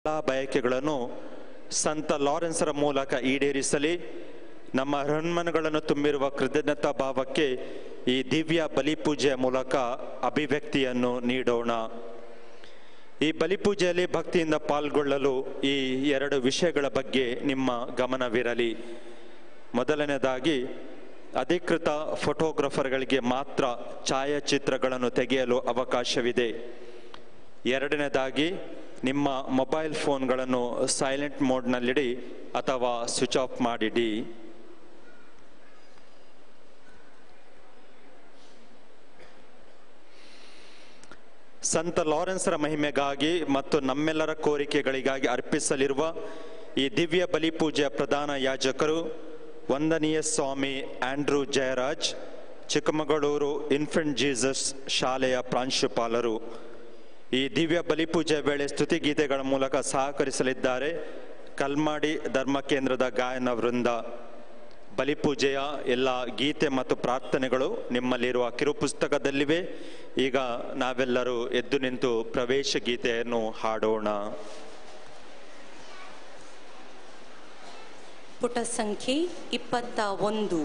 ಬಯಕೆಗಳನ್ನು ಸಂತ ಲಾರೆನ್ಸರ ಮೂಲಕ ಈಡೇರಿಸಲಿ. ನಮ್ಮ ಹೃನ್ಮನಗಳನ್ನು ತುಂಬಿರುವ ಕೃತಜ್ಞತಾ ಭಾವಕ್ಕೆ ಈ ದಿವ್ಯ ಬಲಿಪೂಜೆಯ ಮೂಲಕ ಅಭಿವ್ಯಕ್ತಿಯನ್ನು ನೀಡೋಣ. ಈ ಬಲಿಪೂಜೆಯಲ್ಲಿ ಭಕ್ತಿಯಿಂದ ಪಾಲ್ಗೊಳ್ಳಲು ಈ ಎರಡು ವಿಷಯಗಳ ಬಗ್ಗೆ ನಿಮ್ಮ ಗಮನವಿರಲಿ. ಮೊದಲನೇದಾಗಿ, ಅಧಿಕೃತ ಫೋಟೋಗ್ರಾಫರ್ಗಳಿಗೆ ಮಾತ್ರ ಛಾಯಾಚಿತ್ರಗಳನ್ನು ತೆಗೆಯಲು ಅವಕಾಶವಿದೆ. ಎರಡನೇದಾಗಿ, ನಿಮ್ಮ ಮೊಬೈಲ್ ಫೋನ್ಗಳನ್ನು ಸೈಲೆಂಟ್ ಮೋಡ್ನಲ್ಲಿಡಿ ಅಥವಾ ಸ್ವಿಚ್ ಆಫ್ ಮಾಡಿಡಿ. ಸಂತ ಲಾರೆನ್ಸರ ಮಹಿಮೆಗಾಗಿ ಮತ್ತು ನಮ್ಮೆಲ್ಲರ ಕೋರಿಕೆಗಳಿಗಾಗಿ ಅರ್ಪಿಸಲಿರುವ ಈ ದಿವ್ಯ ಬಲಿಪೂಜೆಯ ಪ್ರಧಾನ ಯಾಜಕರು ವಂದನೀಯ Swami Andrew Jayaraj, Chikkamagaluru Infant Jesus ಶಾಲೆಯ ಪ್ರಾಂಶುಪಾಲರು. ಈ ದಿವ್ಯ ಬಲಿಪೂಜೆಯ ವೇಳೆ ಸ್ತುತಿಗೀತೆಗಳ ಮೂಲಕ ಸಹಕರಿಸಲಿದ್ದಾರೆ ಕಲ್ಮಾಡಿ ಧರ್ಮ ಕೇಂದ್ರದ ಗಾಯನ ವೃಂದ. ಬಲಿಪೂಜೆಯ ಎಲ್ಲ ಗೀತೆ ಮತ್ತು ಪ್ರಾರ್ಥನೆಗಳು ನಿಮ್ಮಲ್ಲಿರುವ ಕಿರುಪುಸ್ತಕದಲ್ಲಿವೆ. ಈಗ ನಾವೆಲ್ಲರೂ ಎದ್ದು ನಿಂತು ಪ್ರವೇಶ ಗೀತೆಯನ್ನು ಹಾಡೋಣ. ಪುಟ ಸಂಖ್ಯೆ 21.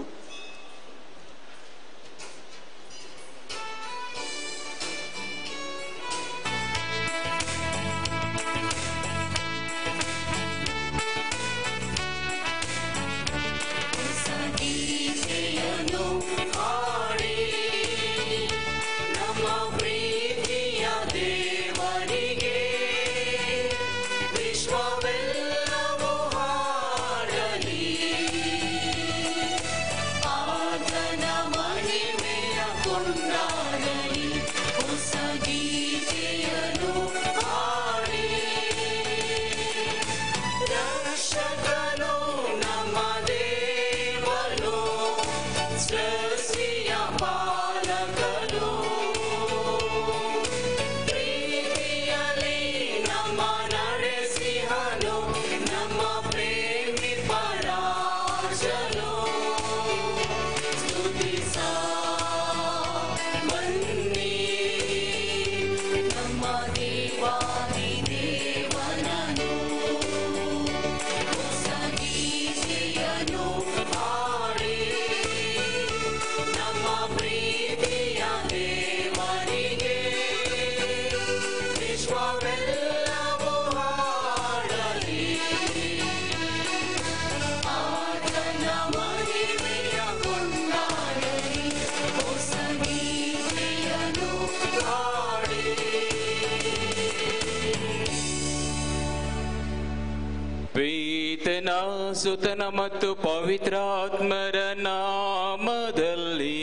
ಸುತನ ಮತ್ತು ಪವಿತ್ರಾತ್ಮರ ನಾಮದಲ್ಲಿ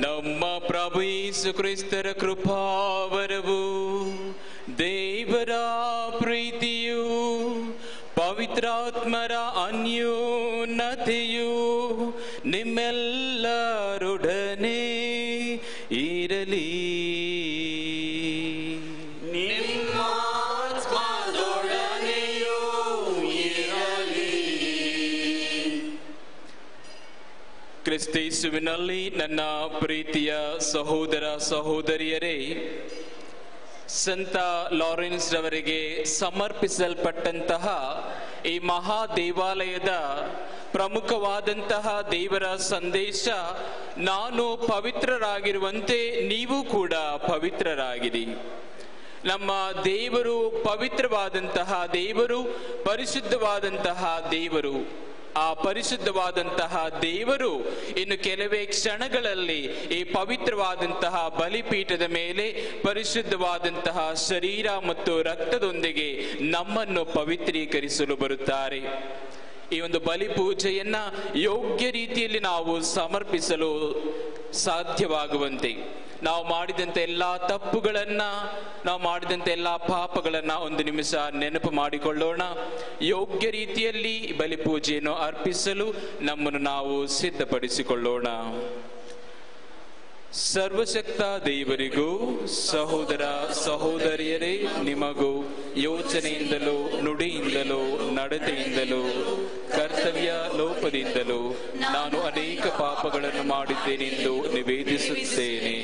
ನಮ್ಮ ಪ್ರಭು ಯೇಸು ಕ್ರಿಸ್ತರ ಕೃಪಾವರವು, ದೇವರ ಪ್ರೀತಿಯು, ಪವಿತ್ರಾತ್ಮರ ಅನ್ಯೋನ್ಯತೆಯು ನಿಮ್ಮೆಲ್ಲರೊಡನೆ ಇರಲಿ. ಕ್ರಿಸ್ತೇಸುವಿನಲ್ಲಿ ನನ್ನ ಪ್ರೀತಿಯ ಸಹೋದರ ಸಹೋದರಿಯರೇ, ಸಂತ ಲಾರೆನ್ಸ್ ರವರಿಗೆ ಸಮರ್ಪಿಸಲ್ಪಟ್ಟಂತಹ ಈ ಮಹಾ ದೇವಾಲಯದ ಪ್ರಮುಖವಾದಂತಹ ದೇವರ ಸಂದೇಶ, ನಾನು ಪವಿತ್ರರಾಗಿರುವಂತೆ ನೀವು ಕೂಡ ಪವಿತ್ರರಾಗಿರಿ. ನಮ್ಮ ದೇವರು ಪವಿತ್ರವಾದಂತಹ ದೇವರು, ಪರಿಶುದ್ಧವಾದಂತಹ ದೇವರು. ಆ ಪರಿಶುದ್ಧವಾದಂತಹ ದೇವರು ಇನ್ನು ಕೆಲವೇ ಕ್ಷಣಗಳಲ್ಲಿ ಈ ಪವಿತ್ರವಾದಂತಹ ಬಲಿಪೀಠದ ಮೇಲೆ ಪರಿಶುದ್ಧವಾದಂತಹ ಶರೀರ ಮತ್ತು ರಕ್ತದೊಂದಿಗೆ ನಮ್ಮನ್ನು ಪವಿತ್ರೀಕರಿಸಲು ಬರುತ್ತಾರೆ. ಈ ಒಂದು ಬಲಿಪೂಜೆಯನ್ನ ಯೋಗ್ಯ ರೀತಿಯಲ್ಲಿ ನಾವು ಸಮರ್ಪಿಸಲು ಸಾಧ್ಯವಾಗುವಂತೆ ನಾವು ಮಾಡಿದಂಥ ಎಲ್ಲಾ ತಪ್ಪುಗಳನ್ನ, ನಾವು ಮಾಡಿದಂಥ ಎಲ್ಲಾ ಪಾಪಗಳನ್ನ ಒಂದು ನಿಮಿಷ ನೆನಪು ಮಾಡಿಕೊಳ್ಳೋಣ. ಯೋಗ್ಯ ರೀತಿಯಲ್ಲಿ ಬಲಿಪೂಜೆಯನ್ನು ಅರ್ಪಿಸಲು ನಮ್ಮನ್ನು ನಾವು ಸಿದ್ಧಪಡಿಸಿಕೊಳ್ಳೋಣ. ಸರ್ವಶಕ್ತ ದೇವರಿಗೂ ಸಹೋದರ ಸಹೋದರಿಯರೇ ನಿಮಗೂ ಯೋಚನೆಯಿಂದಲೂ ನುಡಿಯಿಂದಲೂ ನಡತೆಯಿಂದಲೂ ಕರ್ತವ್ಯ ಲೋಪದಿಂದಲೂ ನಾನು ಅನೇಕ ಪಾಪಗಳನ್ನು ಮಾಡಿದ್ದೇನೆಂದು ನಿವೇದಿಸುತ್ತೇನೆ.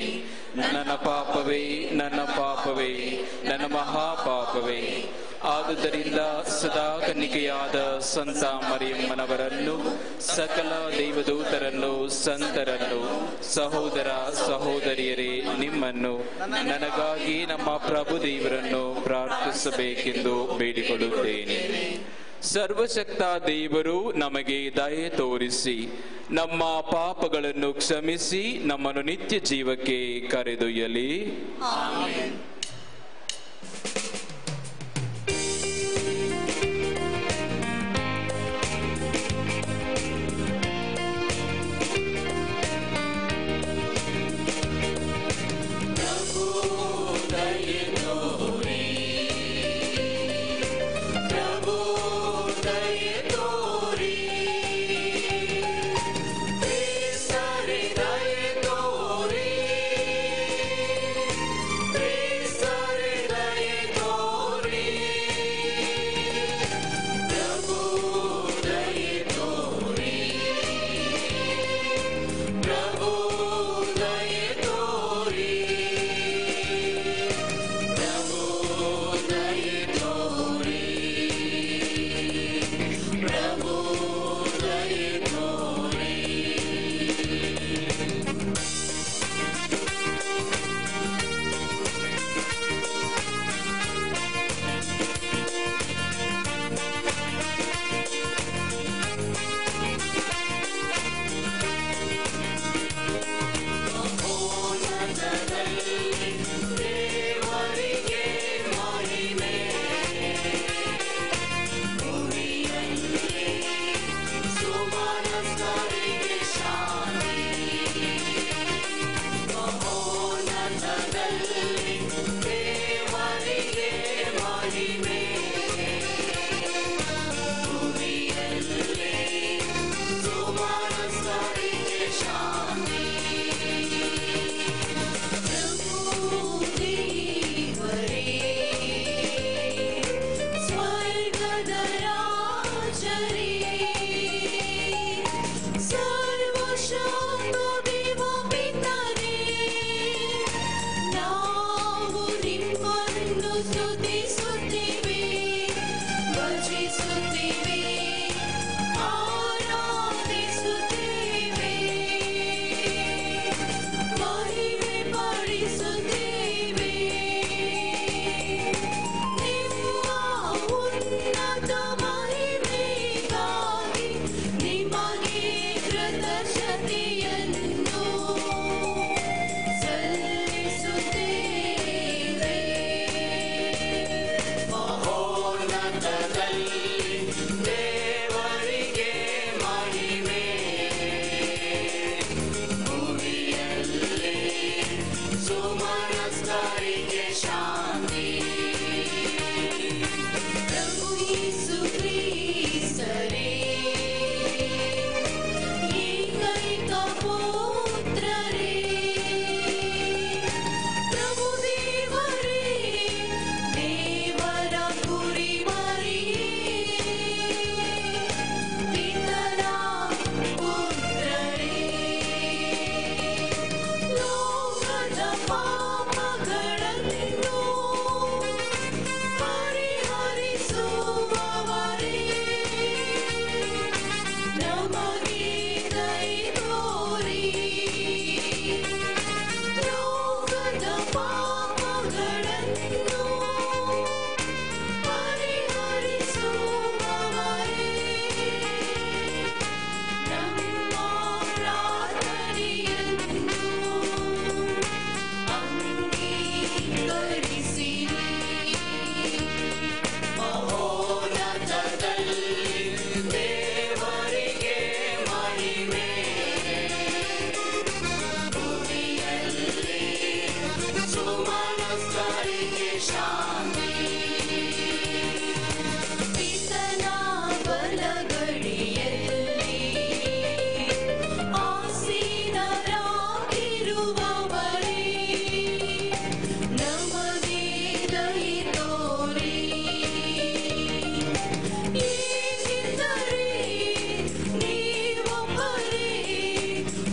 ನನ್ನ ಪಾಪವೇ, ನನ್ನ ಪಾಪವೇ, ನನ್ನ ಮಹಾಪಾಪವೇ. ಆದುದರಿಂದ ಸದಾ ಕನ್ನಿಕೆಯಾದ ಸಂತ ಮರಿಯಮ್ಮನವರನ್ನು, ಸಕಲ ದೇವದೂತರನ್ನು, ಸಂತರನ್ನು, ಸಹೋದರ ಸಹೋದರಿಯರೇ ನಿಮ್ಮನ್ನು, ನನಗಾಗಿ ನಮ್ಮ ಪ್ರಭು ದೇವರನ್ನು ಪ್ರಾರ್ಥಿಸಬೇಕೆಂದು ಬೇಡಿಕೊಳ್ಳುತ್ತೇನೆ. ಸರ್ವಶಕ್ತ ದೇವರು ನಮಗೆ ದಯೆ ತೋರಿಸಿ ನಮ್ಮ ಪಾಪಗಳನ್ನು ಕ್ಷಮಿಸಿ ನಮ್ಮನ್ನು ನಿತ್ಯ ಜೀವಕ್ಕೆ ಕರೆದೊಯ್ಯಲಿ. ಆಮೆನ್.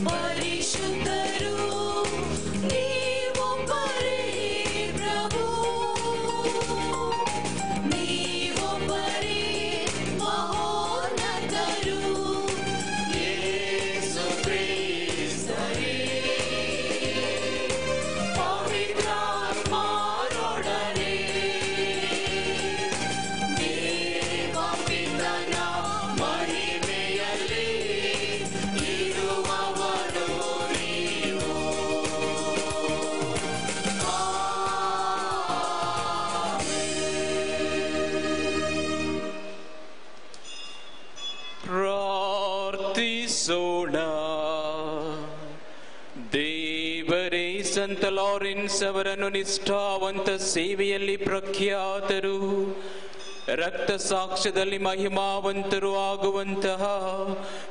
ಪರಿಶುದ್ಧರು ನೀವು ಪ್ರಾರ್ಥಿಸೋಣ. ದೇವರೇ, ಸಂತ ಲಾರೆನ್ಸ್ ಅವರನ್ನು ನಿಷ್ಠಾವಂತ ಸೇವೆಯಲ್ಲಿ ಪ್ರಖ್ಯಾತರು, ರಕ್ತ ಸಾಕ್ಷ್ಯದಲ್ಲಿ ಮಹಿಮಾವಂತರು ಆಗುವಂತಹ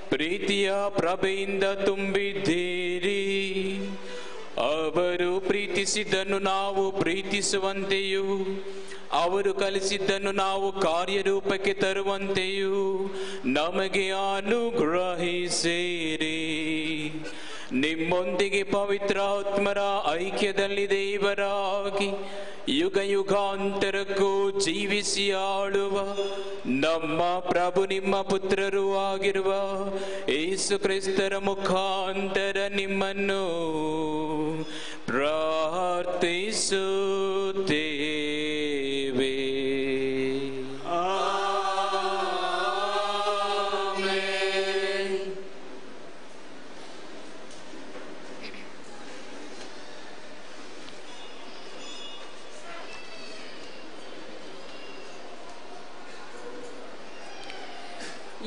ಪ್ರೀತಿಯ ಪ್ರಭೆಯಿಂದ ತುಂಬಿದ್ದೀರಿ. ಅವರು ಪ್ರೀತಿಸಿದ್ದನ್ನು ನಾವು ಪ್ರೀತಿಸುವಂತೆಯೂ ಅವರು ಕಲಿಸಿದ್ದನ್ನು ನಾವು ಕಾರ್ಯರೂಪಕ್ಕೆ ತರುವಂತೆಯೂ ನಮಗೆ ಅನುಗ್ರಹಿಸಿರಿ. ನಿಮ್ಮೊಂದಿಗೆ ಪವಿತ್ರಾತ್ಮರ ಐಕ್ಯದಲ್ಲಿ ದೇವರಾಗಿ ಯುಗ ಯುಗಾಂತರಕ್ಕೂ ಜೀವಿಸಿ ಆಳುವ ನಮ್ಮ ಪ್ರಭು ನಿಮ್ಮ ಪುತ್ರರೂ ಆಗಿರುವ ಯೇಸು ಕ್ರಿಸ್ತರ ಮುಖಾಂತರ ನಿಮ್ಮನ್ನು ಪ್ರಾರ್ಥಿಸುತ್ತೇವೆ.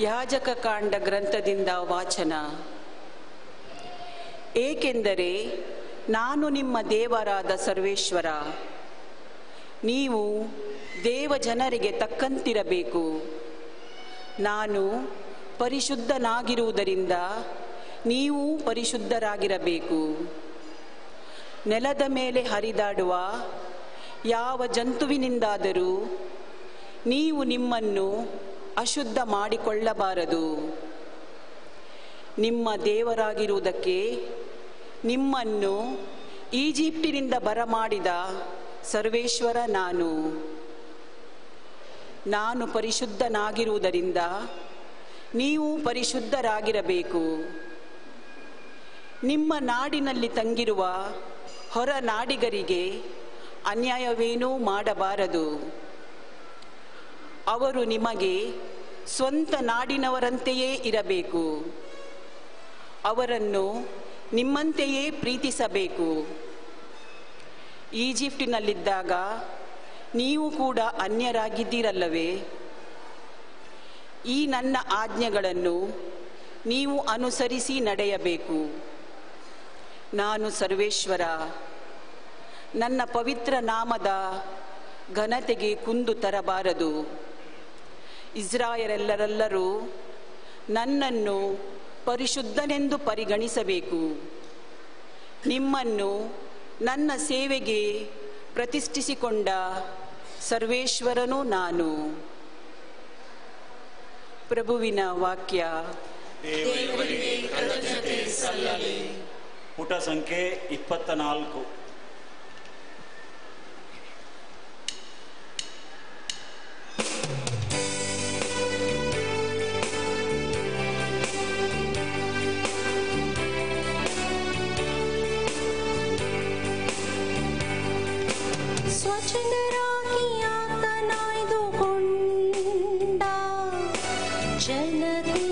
ಯಾಜಕ ಕಾಂಡ ಗ್ರಂಥದಿಂದ ವಾಚನ. ಏಕೆಂದರೆ ನಾನು ನಿಮ್ಮ ದೇವರಾದ ಸರ್ವೇಶ್ವರ, ನೀವು ದೇವ ಜನರಿಗೆ ತಕ್ಕಂತಿರಬೇಕು. ನಾನು ಪರಿಶುದ್ಧನಾಗಿರುವುದರಿಂದ ನೀವು ಪರಿಶುದ್ಧರಾಗಿರಬೇಕು. ನೆಲದ ಮೇಲೆ ಹರಿದಾಡುವ ಯಾವ ಜಂತುವಿನಿಂದಾದರೂ ನೀವು ನಿಮ್ಮನ್ನು ಅಶುದ್ಧ ಮಾಡಿಕೊಳ್ಳಬಾರದು. ನಿಮ್ಮ ದೇವರಾಗಿರುವುದಕ್ಕೆ ನಿಮ್ಮನ್ನು ಈಜಿಪ್ಟಿನಿಂದ ಬರಮಾಡಿದ ಸರ್ವೇಶ್ವರ ನಾನು ಪರಿಶುದ್ಧನಾಗಿರುವುದರಿಂದ ನೀವು ಪರಿಶುದ್ಧರಾಗಿರಬೇಕು. ನಿಮ್ಮ ನಾಡಿನಲ್ಲಿ ತಂಗಿರುವ ಹೊರ ನಾಡಿಗರಿಗೆ ಅನ್ಯಾಯವೇನೂ ಮಾಡಬಾರದು. ಅವರು ನಿಮಗೆ ಸ್ವಂತ ನಾಡಿನವರಂತೆಯೇ ಇರಬೇಕು. ಅವರನ್ನು ನಿಮ್ಮಂತೆಯೇ ಪ್ರೀತಿಸಬೇಕು. ಈಜಿಪ್ಟಿನಲ್ಲಿದ್ದಾಗ ನೀವು ಕೂಡ ಅನ್ಯರಾಗಿದ್ದೀರಲ್ಲವೇ? ಈ ನನ್ನ ಆಜ್ಞೆಗಳನ್ನು ನೀವು ಅನುಸರಿಸಿ ನಡೆಯಬೇಕು. ನಾನು ಸರ್ವೇಶ್ವರ. ನನ್ನ ಪವಿತ್ರ ನಾಮದ ಘನತೆಗೆ ಕುಂದು ತರಬಾರದು. ಇಸ್ರಾಯೇಲೆಲ್ಲರೆಲ್ಲರೂ ನನ್ನನ್ನು ಪರಿಶುದ್ಧನೆಂದು ಪರಿಗಣಿಸಬೇಕು. ನಿಮ್ಮನ್ನು ನನ್ನ ಸೇವೆಗೆ ಪ್ರತಿಷ್ಠಿಸಿಕೊಂಡ ಸರ್ವೇಶ್ವರನು ನಾನು. ಪ್ರಭುವಿನ ವಾಕ್ಯ. ದೇವರಿಗೆ ಕೃತಜ್ಞತೆ ಸಲ್ಲಲಿ. ಪುಟ ಸಂಖ್ಯೆ 24. ಸ್ವಚನರಾಗಿ ಆತನಾಯ್ದುಕೊಂಡ ಜನತೆ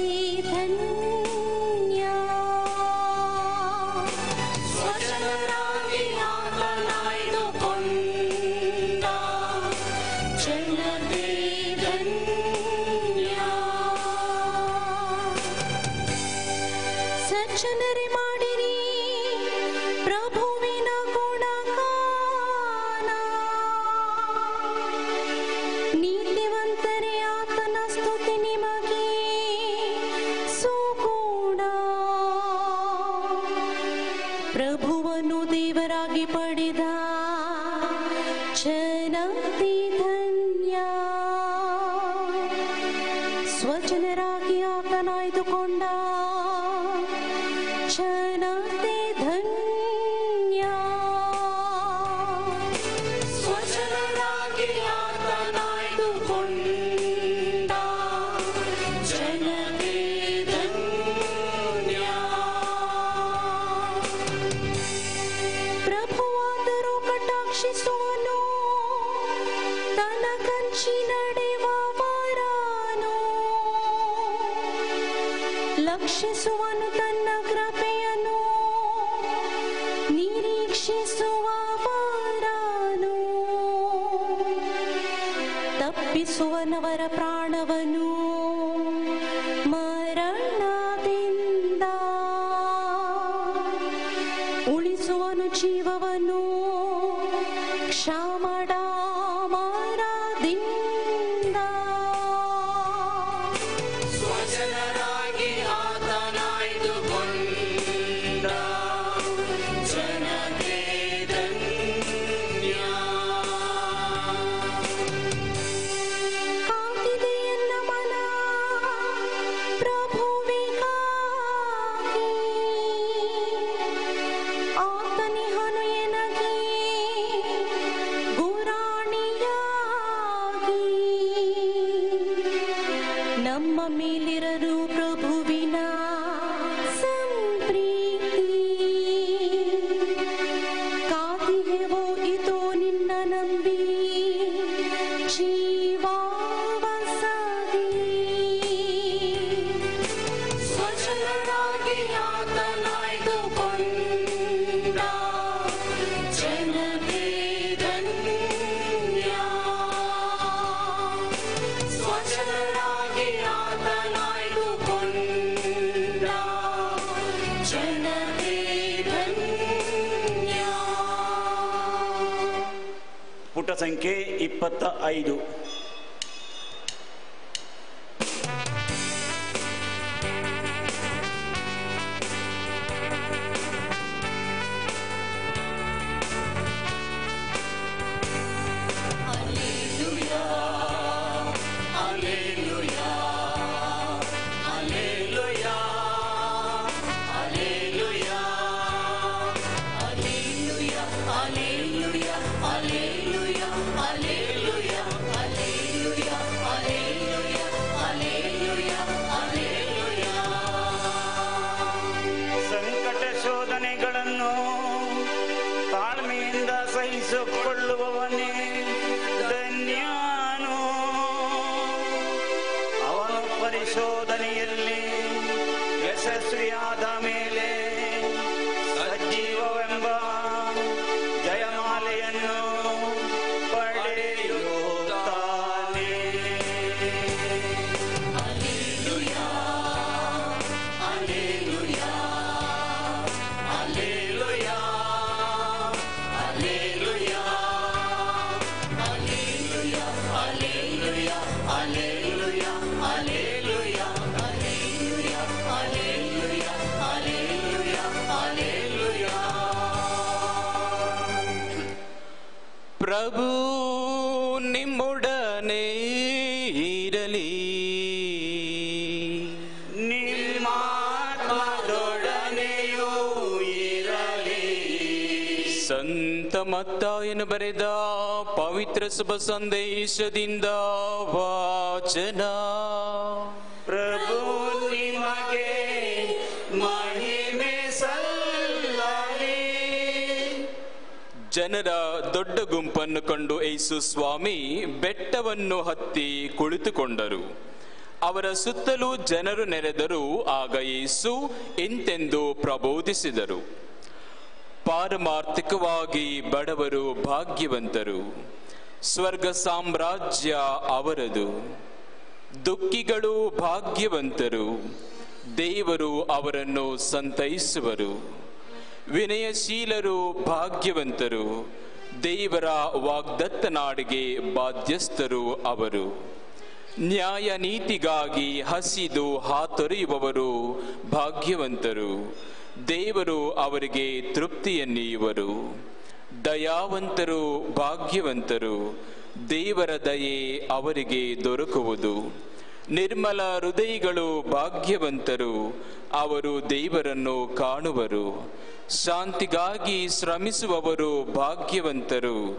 ಧನ್ಯ. ಸ್ವಚನರಾಗಿ ಆತನಾಯ್ದುಕೊಂಡ ಜನತೆ ಧನ್ಯ. ಸಜ್ಜನರೇ ಮಾಡಿರಿ ಪ್ರಭುವಿನ ಗುಣಗಾನ. ನೀತಿವಂತರೇ ಆತನ ಸ್ತುತಿ ನಿಮಗೆ ಸುಗುಣ. ಪ್ರಭುವನ್ನು ದೇವರಾಗಿ ಪಡೆದ ಜನತೆ ಧನ್ಯ. ಸ್ವಜನರಾಗಿ ಆತನಾಯ್ದುಕೊಂಡ ಜನತೆ ಧನ್ಯ. ಸ್ವಜನರಾಗಿ ಆತನಾಯ್ದುಕೊಂಡ ಜನತೆ ಧನ್ಯ. ಪ್ರಭುವಾದರೂ ಕಟಾಕ್ಷಿಸುವನು, ತನ್ನ ಕಂಚಿ ನಡೆಯುವವರನು ಲಕ್ಷಿಸುವನು. ತನ್ನ ಕೃಪೆಯನ್ನು ನಿರೀಕ್ಷಿಸುವವರನು ತಪ್ಪಿಸುವನವರ ಪ್ರಾಣವನ್ನು ಮರಣದಿಂದ. ಮೇಲಿರಲು ಪ್ರಭುವಿನ ಸಂಪ್ರೀತಿ. ಕಾದಿಗೆವೋ ಇದೋ ನಿನ್ನ ನಂಬಿ ಜೀವಾವಸಾದಿ. ಸ್ವಜನರಾಗಿ ಆತನಾಯ್ದುಕೊಂಡ ಜನತೆ ಧನ್ಯ. ಸ್ವಜನರಾಗಿ ಆತನಾಯ್ದುಕೊಂಡ ಜನತೆ ಧನ್ಯ. ಪುಟ ಸಂಖ್ಯೆ 25. ಸಂಕಟ ಶೋಧನೆಗಳನ್ನು ತಾಳ್ಮೆಯಿಂದ ಸಹಿಸಿಕೊಳ್ಳುವವನೇ ಧನ್ಯನು. ಅವನು ಪರಿಶೋಧನೆಯಲ್ಲಿ ಯಶಸ್ವಿಯಾದ ಮೇಲೆ ಸಜೀವವೆಂಬ ಜಯಮಾಲೆಯನ್ನು ಪಡೆಯುತ್ತಾನೆ. ಪ್ರಭು ನಿಮ್ಮೊಡನೆ ಇರಲಿ. ನಿಮ್ಮಾತ್ಮದೊಡನೆಯೂ ಇರಲಿ. ಸಂತ ಮತ್ತಾಯನು ಬರೆದ ಪವಿತ್ರ ಶುಭ ಸಂದೇಶದಿಂದ ವಾಚನ. ಪ್ರಭು ನಿಮಗೆ ಮಹಿಮೆ ಸಲ್ಲಲಿ. ಜನರ ದೊಡ್ಡ ಗುಂಪನ್ನು ಕಂಡು ಯೇಸು ಸ್ವಾಮಿ ಬೆಟ್ಟವನ್ನು ಹತ್ತಿ ಕುಳಿತುಕೊಂಡರು. ಅವರ ಸುತ್ತಲೂ ಜನರು ನೆರೆದರು. ಆಗ ಯೇಸು ಇಂತೆಂದು ಪ್ರಬೋಧಿಸಿದರು. ಪಾರಮಾರ್ಥಿಕವಾಗಿ ಬಡವರು ಭಾಗ್ಯವಂತರು, ಸ್ವರ್ಗ ಸಾಮ್ರಾಜ್ಯ ಅವರದು. ದುಃಖಿಗಳು ಭಾಗ್ಯವಂತರು, ದೇವರು ಅವರನ್ನು ಸಂತೈಸುವರು. ವಿನಯಶೀಲರು ಭಾಗ್ಯವಂತರು, ದೇವರ ವಾಗ್ದತ್ತ ನಾಡಿಗೆ ಬಾಧ್ಯಸ್ಥರು ಅವರು. ನ್ಯಾಯ ನೀತಿಗಾಗಿ ಹಸಿದು ಹಾತೊರೆಯುವವರು ಭಾಗ್ಯವಂತರು, ದೇವರು ಅವರಿಗೆ ತೃಪ್ತಿಯನ್ನೀಯುವರು. ದಯಾವಂತರು ಭಾಗ್ಯವಂತರು, ದೇವರ ದಯೆ ಅವರಿಗೆ ದೊರಕುವುದು. ನಿರ್ಮಲ ಹೃದಯಿಗಳು ಭಾಗ್ಯವಂತರು, ಅವರು ದೇವರನ್ನು ಕಾಣುವರು. ಶಾಂತಿಗಾಗಿ ಶ್ರಮಿಸುವವರು ಭಾಗ್ಯವಂತರು,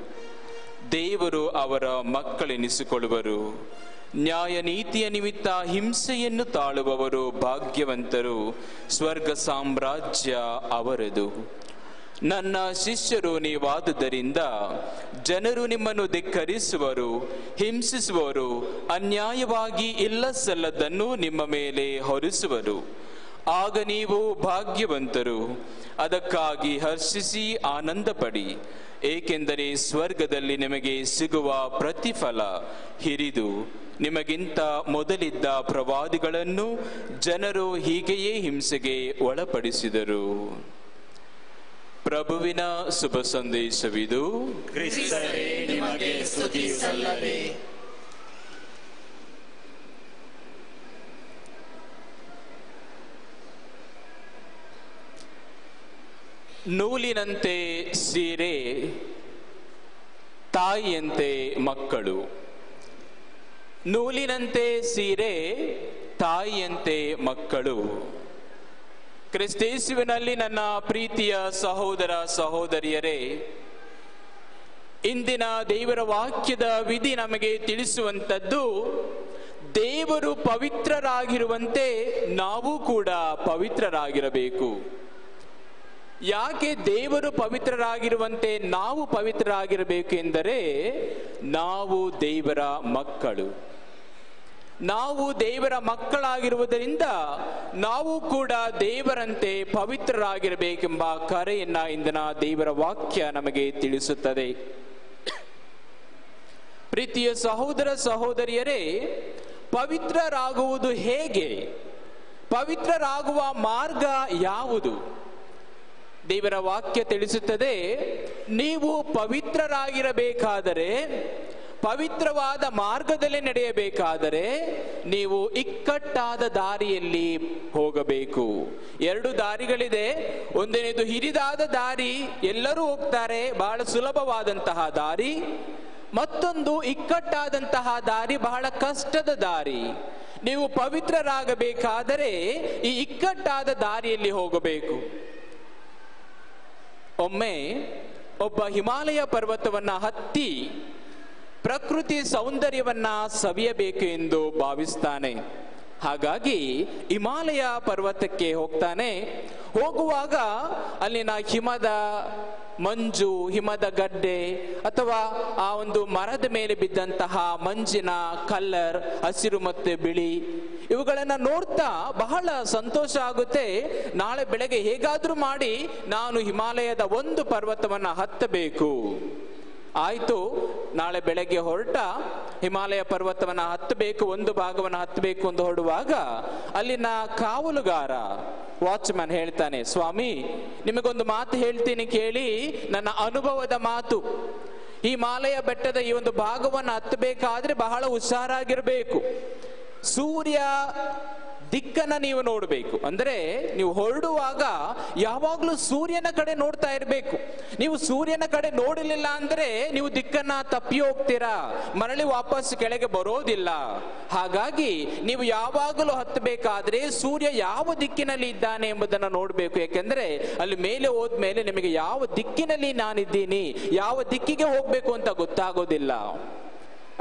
ದೇವರು ಅವರ ಮಕ್ಕಳೆನಿಸಿಕೊಳ್ಳುವರು. ನ್ಯಾಯ ನೀತಿಯ ನಿಮಿತ್ತ ಹಿಂಸೆಯನ್ನು ತಾಳುವವರು ಭಾಗ್ಯವಂತರು, ಸ್ವರ್ಗ ಸಾಮ್ರಾಜ್ಯ ಅವರದು. ನನ್ನ ಶಿಷ್ಯರು ನೀವಾದುದರಿಂದ ಜನರು ನಿಮ್ಮನ್ನು ಧಿಕ್ಕರಿಸುವರು, ಹಿಂಸಿಸುವರು, ಅನ್ಯಾಯವಾಗಿ ಇಲ್ಲ ಸಲ್ಲದನ್ನು ನಿಮ್ಮ ಮೇಲೆ ಹೊರಿಸುವರು. ಆಗ ನೀವು ಭಾಗ್ಯವಂತರು, ಅದಕ್ಕಾಗಿ ಹರ್ಷಿಸಿ ಆನಂದ ಪಡಿ, ಏಕೆಂದರೆ ಸ್ವರ್ಗದಲ್ಲಿ ನಿಮಗೆ ಸಿಗುವ ಪ್ರತಿಫಲ ಹಿರಿದು. ನಿಮಗಿಂತ ಮೊದಲಿದ್ದ ಪ್ರವಾದಿಗಳನ್ನು ಜನರು ಹೀಗೆಯೇ ಹಿಂಸೆಗೆ ಒಳಪಡಿಸಿದರು. ಪ್ರಭುವಿನ ಶುಭ ಸಂದೇಶವಿದು. ಕ್ರಿಸ್ತರೇ ನಿಮಗೆ ಸ್ತುತಿ ಸಲ್ಲಲಿ. ನೂಲಿನಂತೆ ಸೀರೆ, ತಾಯಿಯಂತೆ ಮಕ್ಕಳು. ನೂಲಿನಂತೆ ಸೀರೆ, ತಾಯಿಯಂತೆ ಮಕ್ಕಳು. ಕ್ರಿಸ್ತೇಸುವಿನಲ್ಲಿ ನನ್ನ ಪ್ರೀತಿಯ ಸಹೋದರ ಸಹೋದರಿಯರೇ, ಇಂದಿನ ದೇವರ ವಾಕ್ಯದ ವಿಧಿ ನಮಗೆ ತಿಳಿಸುವಂಥದ್ದು, ದೇವರು ಪವಿತ್ರರಾಗಿರುವಂತೆ ನಾವು ಕೂಡ ಪವಿತ್ರರಾಗಿರಬೇಕು. ಯಾಕೆ ದೇವರು ಪವಿತ್ರರಾಗಿರುವಂತೆ ನಾವು ಪವಿತ್ರರಾಗಿರಬೇಕು ಎಂದರೆ, ನಾವು ದೇವರ ಮಕ್ಕಳು. ನಾವು ದೇವರ ಮಕ್ಕಳಾಗಿರುವುದರಿಂದ ನಾವು ಕೂಡ ದೇವರಂತೆ ಪವಿತ್ರರಾಗಿರಬೇಕೆಂಬ ಕರೆಯನ್ನ ಇಂದಿನ ದೇವರ ವಾಕ್ಯ ನಮಗೆ ತಿಳಿಸುತ್ತದೆ. ಪ್ರೀತಿಯ ಸಹೋದರ ಸಹೋದರಿಯರೇ, ಪವಿತ್ರರಾಗುವುದು ಹೇಗೆ? ಪವಿತ್ರರಾಗುವ ಮಾರ್ಗ ಯಾವುದು? ದೇವರ ವಾಕ್ಯ ತಿಳಿಸುತ್ತದೆ, ನೀವು ಪವಿತ್ರರಾಗಿರಬೇಕಾದರೆ, ಪವಿತ್ರವಾದ ಮಾರ್ಗದಲ್ಲಿ ನಡೆಯಬೇಕಾದರೆ ನೀವು ಇಕ್ಕಟ್ಟಾದ ದಾರಿಯಲ್ಲಿ ಹೋಗಬೇಕು. ಎರಡು ದಾರಿಗಳಿದೆ. ಒಂದನೇದು ಹಿರಿದಾದ ದಾರಿ, ಎಲ್ಲರೂ ಹೋಗ್ತಾರೆ, ಬಹಳ ಸುಲಭವಾದಂತಹ ದಾರಿ. ಮತ್ತೊಂದು ಇಕ್ಕಟ್ಟಾದಂತಹ ದಾರಿ, ಬಹಳ ಕಷ್ಟದ ದಾರಿ. ನೀವು ಪವಿತ್ರರಾಗಬೇಕಾದರೆ ಈ ಇಕ್ಕಟ್ಟಾದ ದಾರಿಯಲ್ಲಿ ಹೋಗಬೇಕು. ಒಮ್ಮೆ ಒಬ್ಬ ಹಿಮಾಲಯ ಪರ್ವತವನ್ನ ಹತ್ತಿ ಪ್ರಕೃತಿ ಸೌಂದರ್ಯವನ್ನ ಸವಿಯಬೇಕು ಎಂದು ಭಾವಿಸ್ತಾನೆ. ಹಾಗಾಗಿ ಹಿಮಾಲಯ ಪರ್ವತಕ್ಕೆ ಹೋಗ್ತಾನೆ. ಹೋಗುವಾಗ ಅಲ್ಲಿನ ಹಿಮದ ಮಂಜು, ಹಿಮದ ಗಡ್ಡೆ ಅಥವಾ ಆ ಒಂದು ಮರದ ಮೇಲೆ ಬಿದ್ದಂತಹ ಮಂಜಿನ ಕಲರ್, ಹಸಿರು ಮತ್ತು ಬಿಳಿ, ಇವುಗಳನ್ನ ನೋಡ್ತಾ ಬಹಳ ಸಂತೋಷ ಆಗುತ್ತೆ. ನಾಳೆ ಬೆಳಗ್ಗೆ ಹೇಗಾದ್ರೂ ಮಾಡಿ ನಾನು ಹಿಮಾಲಯದ ಒಂದು ಪರ್ವತವನ್ನ ಹತ್ತಬೇಕು. ಆಯ್ತು, ನಾಳೆ ಬೆಳಗ್ಗೆ ಹೊರಟ ಹಿಮಾಲಯ ಪರ್ವತವನ್ನ ಹತ್ತಬೇಕು, ಒಂದು ಭಾಗವನ್ನ ಹತ್ತಬೇಕು ಎಂದು ಹೊರಡುವಾಗ ಅಲ್ಲಿನ ಕಾವಲುಗಾರ, ವಾಚ್ಮ್ಯಾನ್ ಹೇಳ್ತಾನೆ, ಸ್ವಾಮಿ ನಿಮಗೊಂದು ಮಾತು ಹೇಳ್ತೀನಿ ಕೇಳಿ, ನನ್ನ ಅನುಭವದ ಮಾತು. ಹಿಮಾಲಯ ಬೆಟ್ಟದ ಈ ಒಂದು ಭಾಗವನ್ನು ಹತ್ತಬೇಕಾದ್ರೆ ಬಹಳ ಹುಷಾರಾಗಿರ್ಬೇಕು. ಸೂರ್ಯ ದಿಕ್ಕನ್ನ ನೀವು ನೋಡಬೇಕು. ಅಂದ್ರೆ ನೀವು ಹೊರಡುವಾಗ ಯಾವಾಗ್ಲೂ ಸೂರ್ಯನ ಕಡೆ ನೋಡ್ತಾ ಇರಬೇಕು. ನೀವು ಸೂರ್ಯನ ಕಡೆ ನೋಡಲಿಲ್ಲ ಅಂದ್ರೆ ನೀವು ದಿಕ್ಕನ್ನ ತಪ್ಪಿ ಹೋಗ್ತೀರಾ, ಮರಳಿ ವಾಪಸ್ ಕೆಳಗೆ ಬರೋದಿಲ್ಲ. ಹಾಗಾಗಿ ನೀವು ಯಾವಾಗಲೂ ಹತ್ತಬೇಕಾದ್ರೆ ಸೂರ್ಯ ಯಾವ ದಿಕ್ಕಿನಲ್ಲಿ ಇದ್ದಾನೆ ಎಂಬುದನ್ನ ನೋಡ್ಬೇಕು. ಯಾಕೆಂದ್ರೆ ಅಲ್ಲಿ ಮೇಲೆ ಹೋದ್ಮೇಲೆ ನಿಮಗೆ ಯಾವ ದಿಕ್ಕಿನಲ್ಲಿ ನಾನಿದ್ದೀನಿ, ಯಾವ ದಿಕ್ಕಿಗೆ ಹೋಗ್ಬೇಕು ಅಂತ ಗೊತ್ತಾಗೋದಿಲ್ಲ.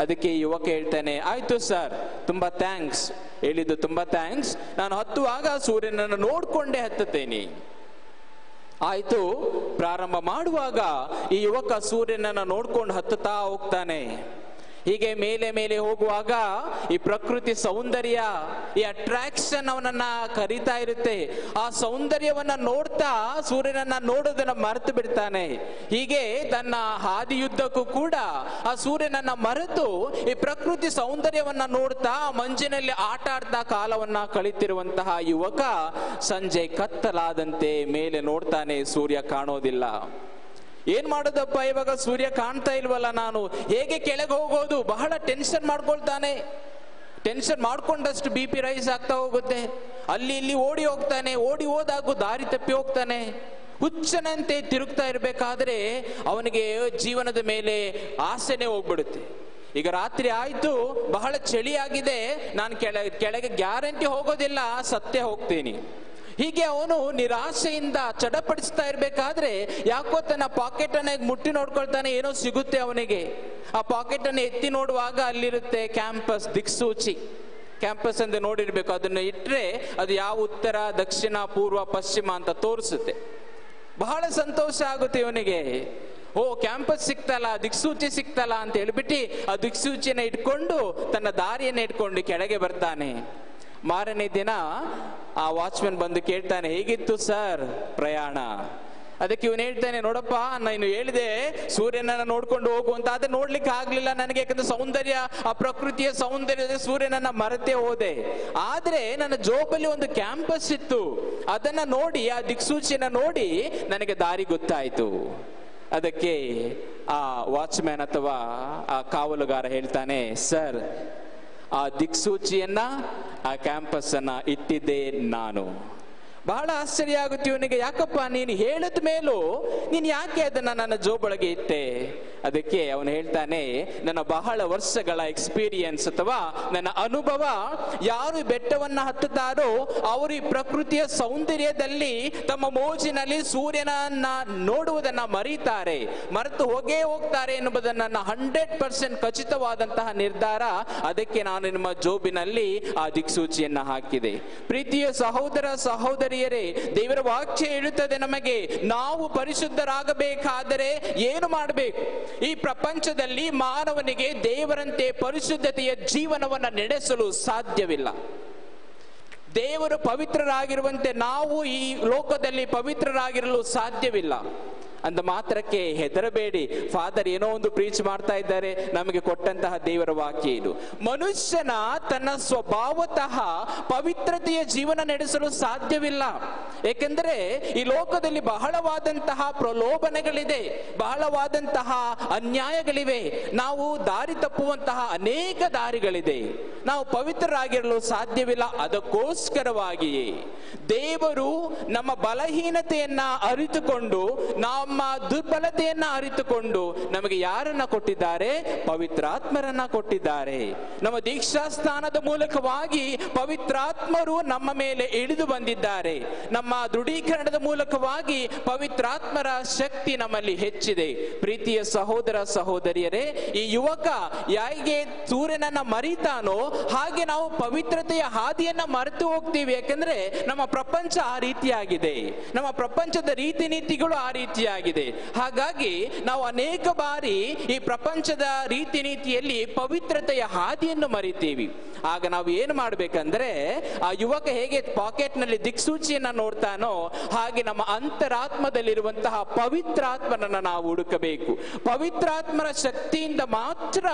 ಅದಕ್ಕೆ ಯುವಕ ಹೇಳ್ತಾನೆ, ಆಯ್ತು ಸರ್, ತುಂಬಾ ಥ್ಯಾಂಕ್ಸ್, ಹೇಳಿದ್ದು ತುಂಬಾ ಥ್ಯಾಂಕ್ಸ್, ನಾನು ಹತ್ತುವಾಗ ಸೂರ್ಯನನ್ನು ನೋಡ್ಕೊಂಡೇ ಹತ್ತುತ್ತೇನೆ. ಆಯ್ತು, ಪ್ರಾರಂಭ ಮಾಡುವಾಗ ಈ ಯುವಕ ಸೂರ್ಯನನ್ನು ನೋಡ್ಕೊಂಡು ಹತ್ತುತ್ತಾ ಹೋಗ್ತಾನೆ. ಹೀಗೆ ಮೇಲೆ ಮೇಲೆ ಹೋಗುವಾಗ ಈ ಪ್ರಕೃತಿ ಸೌಂದರ್ಯ, ಈ ಅಟ್ರಾಕ್ಷನ್ ಅವನನ್ನ ಕರೀತಾ ಇರುತ್ತೆ. ಆ ಸೌಂದರ್ಯವನ್ನ ನೋಡ್ತಾ ಸೂರ್ಯನನ್ನ ನೋಡೋದನ್ನ ಮರೆತು ಬಿಡ್ತಾನೆ. ಹೀಗೆ ತನ್ನ ಹಾದಿಯುದ್ದಕ್ಕೂ ಕೂಡ ಆ ಸೂರ್ಯನನ್ನ ಮರೆತು ಈ ಪ್ರಕೃತಿ ಸೌಂದರ್ಯವನ್ನ ನೋಡ್ತಾ ಮಂಜಿನಲ್ಲಿ ಆಟ ಆಡ್ತಾ ಕಾಲವನ್ನ ಕಳೀತಿರುವಂತಹ ಯುವಕ ಸಂಜೆ ಕತ್ತಲಾದಂತೆ ಮೇಲೆ ನೋಡ್ತಾನೆ, ಸೂರ್ಯ ಕಾಣೋದಿಲ್ಲ. ಏನ್ ಮಾಡೋದಪ್ಪ, ಇವಾಗ ಸೂರ್ಯ ಕಾಣ್ತಾ ಇಲ್ವಲ್ಲ, ನಾನು ಹೇಗೆ ಕೆಳಗೆ ಹೋಗೋದು? ಬಹಳ ಟೆನ್ಷನ್ ಮಾಡ್ಕೊಳ್ತಾನೆ. ಟೆನ್ಷನ್ ಮಾಡ್ಕೊಂಡಷ್ಟು BP ರೈಸ್ ಆಗ್ತಾ ಹೋಗುತ್ತೆ. ಅಲ್ಲಿ ಇಲ್ಲಿ ಓಡಿ ಹೋಗ್ತಾನೆ. ಓಡಿ ಹೋದಾಗೂ ದಾರಿ ತಪ್ಪಿ ಹೋಗ್ತಾನೆ. ಹುಚ್ಚನಂತೆ ತಿರುಗ್ತಾ ಇರ್ಬೇಕಾದ್ರೆ ಅವನಿಗೆ ಜೀವನದ ಮೇಲೆ ಆಸೆನೆ ಹೋಗ್ಬಿಡುತ್ತೆ. ಈಗ ರಾತ್ರಿ ಆಯ್ತು, ಬಹಳ ಚಳಿ ಆಗಿದೆ, ನಾನು ಕೆಳಗೆ ಗ್ಯಾರಂಟಿ ಹೋಗೋದಿಲ್ಲ, ಸತ್ತೇ ಹೋಗ್ತೀನಿ. ಹೀಗೆ ಅವನು ನಿರಾಶೆಯಿಂದ ಚಡಪಡಿಸ್ತಾ ಇರ್ಬೇಕಾದ್ರೆ ಯಾಕೋ ತನ್ನ ಪಾಕೆಟ್ ಅನ್ನ ಮುಟ್ಟಿ ನೋಡ್ಕೊಳ್ತಾನೆ, ಏನೋ ಸಿಗುತ್ತೆ ಅವನಿಗೆ. ಆ ಪಾಕೆಟ್ ಅನ್ನು ಎತ್ತಿ ನೋಡುವಾಗ ಅಲ್ಲಿರುತ್ತೆ ಕ್ಯಾಂಪಸ್ ದಿಕ್ಸೂಚಿ. ಕ್ಯಾಂಪಸ್ ಅಂತ ನೋಡಿರ್ಬೇಕು, ಅದನ್ನ ಇಟ್ರೆ ಅದು ಯಾವ ಉತ್ತರ, ದಕ್ಷಿಣ, ಪೂರ್ವ, ಪಶ್ಚಿಮ ಅಂತ ತೋರಿಸುತ್ತೆ. ಬಹಳ ಸಂತೋಷ ಆಗುತ್ತೆ ಇವನಿಗೆ. ಓ, ಕ್ಯಾಂಪಸ್ ಸಿಕ್ತಲ್ಲ, ದಿಕ್ಸೂಚಿ ಸಿಕ್ತಲ್ಲ ಅಂತ ಹೇಳ್ಬಿಟ್ಟು ಆ ದಿಕ್ಸೂಚಿನ ಇಟ್ಕೊಂಡು ತನ್ನ ದಾರಿಯನ್ನ ಇಟ್ಕೊಂಡು ಕೆಳಗೆ ಬರ್ತಾನೆ. ಮಾರನೇ ದಿನ ಆ ವಾಚ್ಮನ್ ಬಂದು ಕೇಳ್ತಾನೆ, ಹೇಗಿತ್ತು ಸರ್ ಪ್ರಯಾಣ? ಅದಕ್ಕೆ ಇವನು ಹೇಳ್ತಾನೆ, ನೋಡಪ್ಪ, ನಾನು ಹೇಳಿದೆ ಸೂರ್ಯನನ್ನ ನೋಡ್ಕೊಂಡು ಹೋಗು ಅಂತ, ಆದ್ರೆ ನೋಡ್ಲಿಕ್ಕೆ ಆಗ್ಲಿಲ್ಲ ನನಗೆ. ಯಾಕಂದ್ರೆ ಸೌಂದರ್ಯ, ಆ ಪ್ರಕೃತಿಯ ಸೌಂದರ್ಯದ ಸೂರ್ಯನನ್ನ ಮರೆತೇ ಹೋದೆ. ಆದ್ರೆ ನನ್ನ ಜೋಬಲ್ಲಿ ಒಂದು ಕ್ಯಾಂಪಸ್ ಇತ್ತು, ಅದನ್ನ ನೋಡಿ, ಆ ದಿಕ್ಸೂಚಿಯನ್ನ ನೋಡಿ ನನಗೆ ದಾರಿ ಗೊತ್ತಾಯ್ತು. ಅದಕ್ಕೆ ಆ ವಾಚ್ಮ್ಯಾನ್ ಅಥವಾ ಆ ಕಾವಲುಗಾರ ಹೇಳ್ತಾನೆ, ಸರ್, ಆ ದಿಕ್ಸೂಚಿಯನ್ನ, ಆ ಕ್ಯಾಂಪಸ್ ಅನ್ನ ಇಟ್ಟಿದ್ದೆ ನಾನು. ಬಹಳ ಆಶ್ಚರ್ಯ ಆಗುತ್ತೆ ಇವನಿಗೆ. ಯಾಕಪ್ಪ, ನೀನು ಹೇಳಿದ ಮೇಲೂ ನೀನು ಯಾಕೆ ಅದನ್ನ ನನ್ನ ಜೋಬೊಳಗೆ ಇಟ್ಟೆ? ಅದಕ್ಕೆ ಅವನು ಹೇಳ್ತಾನೆ, ನನ್ನ ಬಹಳ ವರ್ಷಗಳ ಎಕ್ಸ್ಪೀರಿಯನ್ಸ್ ಅಥವಾ ನನ್ನ ಅನುಭವ, ಯಾರು ಬೆಟ್ಟವನ್ನ ಹತ್ತುತ್ತಾರೋ ಅವರು ಈ ಪ್ರಕೃತಿಯ ಸೌಂದರ್ಯದಲ್ಲಿ ತಮ್ಮ ಮೋಜಿನಲ್ಲಿ ಸೂರ್ಯನನ್ನ ನೋಡುವುದನ್ನ ಮರೀತಾರೆ, ಮರೆತು ಹೋಗ್ತಾರೆ ಎನ್ನುವುದನ್ನ 100% ಖಚಿತವಾದಂತಹ ನಿರ್ಧಾರ. ಅದಕ್ಕೆ ನಾನು ನಿಮ್ಮ ಜೋಬಿನಲ್ಲಿ ಆ ದಿಕ್ಸೂಚಿಯನ್ನ ಹಾಕಿದೆ. ಪ್ರೀತಿಯ ಸಹೋದರ ಸಹೋದರಿಯರೇ, ದೇವರ ವಾಕ್ಯ ಹೇಳುತ್ತದೆ ನಮಗೆ, ನಾವು ಪರಿಶುದ್ಧರಾಗಬೇಕಾದರೆ ಏನು ಮಾಡಬೇಕು? ಈ ಪ್ರಪಂಚದಲ್ಲಿ ಮಾನವನಿಗೆ ದೇವರಂತೆ ಪರಿಶುದ್ಧತೆಯ ಜೀವನವನ್ನು ನಡೆಸಲು ಸಾಧ್ಯವಿಲ್ಲ. ದೇವರು ಪವಿತ್ರರಾಗಿರುವಂತೆ ನಾವು ಈ ಲೋಕದಲ್ಲಿ ಪವಿತ್ರರಾಗಿರಲು ಸಾಧ್ಯವಿಲ್ಲ. ಅಂದ ಮಾತ್ರಕ್ಕೆ ಹೆದರಬೇಡಿ, ಫಾದರ್ ಏನೋ ಒಂದು ಪ್ರೀಚ್ ಮಾಡ್ತಾ ಇದ್ದಾರೆ, ನಮಗೆ ಕೊಟ್ಟಂತಹ ದೇವರ ವಾಕ್ಯ ಇದು. ಮನುಷ್ಯನ ತನ್ನ ಸ್ವಭಾವತಃ ಪವಿತ್ರತೆಯ ಜೀವನ ನಡೆಸಲು ಸಾಧ್ಯವಿಲ್ಲ. ಏಕೆಂದರೆ ಈ ಲೋಕದಲ್ಲಿ ಬಹಳವಾದಂತಹ ಪ್ರಲೋಭನೆಗಳಿದೆ, ಬಹಳವಾದಂತಹ ಅನ್ಯಾಯಗಳಿವೆ, ನಾವು ದಾರಿ ತಪ್ಪುವಂತಹ ಅನೇಕ ದಾರಿಗಳಿದೆ. ನಾವು ಪವಿತ್ರರಾಗಿರಲು ಸಾಧ್ಯವಿಲ್ಲ. ಅದಕ್ಕೋಸ್ಕರವಾಗಿಯೇ ದೇವರು ನಮ್ಮ ಬಲಹೀನತೆಯನ್ನ ಅರಿತುಕೊಂಡು, ನಮ್ಮ ದುರ್ಬಲತೆಯನ್ನ ಅರಿತುಕೊಂಡು ನಮಗೆ ಯಾರನ್ನ ಕೊಟ್ಟಿದ್ದಾರೆ? ಪವಿತ್ರಾತ್ಮರನ್ನ ಕೊಟ್ಟಿದ್ದಾರೆ. ನಮ್ಮ ದೀಕ್ಷಾ ಸ್ಥಾನದ ಮೂಲಕವಾಗಿ ಪವಿತ್ರಾತ್ಮರು ನಮ್ಮ ಮೇಲೆ ಇಳಿದು ಬಂದಿದ್ದಾರೆ. ನಮ್ಮ ದೃಢೀಕರಣದ ಮೂಲಕವಾಗಿ ಪವಿತ್ರಾತ್ಮರ ಶಕ್ತಿ ನಮ್ಮಲ್ಲಿ ಹೆಚ್ಚಿದೆ. ಪ್ರೀತಿಯ ಸಹೋದರ ಸಹೋದರಿಯರೇ, ಈ ಯುವಕ ಹೇಗೆ ಸೂರ್ಯನನ್ನ ಮರೀತಾನೋ ಹಾಗೆ ನಾವು ಪವಿತ್ರತೆಯ ಹಾದಿಯನ್ನ ಮರೆತು ಹೋಗ್ತೀವಿ. ಯಾಕಂದ್ರೆ ನಮ್ಮ ಪ್ರಪಂಚ ಆ ರೀತಿಯಾಗಿದೆ, ನಮ್ಮ ಪ್ರಪಂಚದ ರೀತಿ ನೀತಿಗಳು ಆ ರೀತಿಯಾಗಿದೆ. ಹಾಗಾಗಿ ನಾವು ಅನೇಕ ಬಾರಿ ಈ ಪ್ರಪಂಚದ ರೀತಿ ನೀತಿಯಲ್ಲಿ ಪವಿತ್ರತೆಯ ಹಾದಿಯನ್ನು ಮರಿತೀವಿ. ಆಗ ನಾವು ಏನು ಮಾಡ್ಬೇಕಂದ್ರೆ, ಆ ಯುವಕ ಹೇಗೆ ಪಾಕೆಟ್ ನಲ್ಲಿ ದಿಕ್ಸೂಚಿಯನ್ನ ನೋಡ್ತಾನೋ ಹಾಗೆ ನಮ್ಮ ಅಂತರಾತ್ಮದಲ್ಲಿರುವಂತಹ ಪವಿತ್ರಾತ್ಮನನ್ನ ನಾವು ಹುಡುಕಬೇಕು. ಪವಿತ್ರಾತ್ಮರ ಶಕ್ತಿಯಿಂದ ಮಾತ್ರ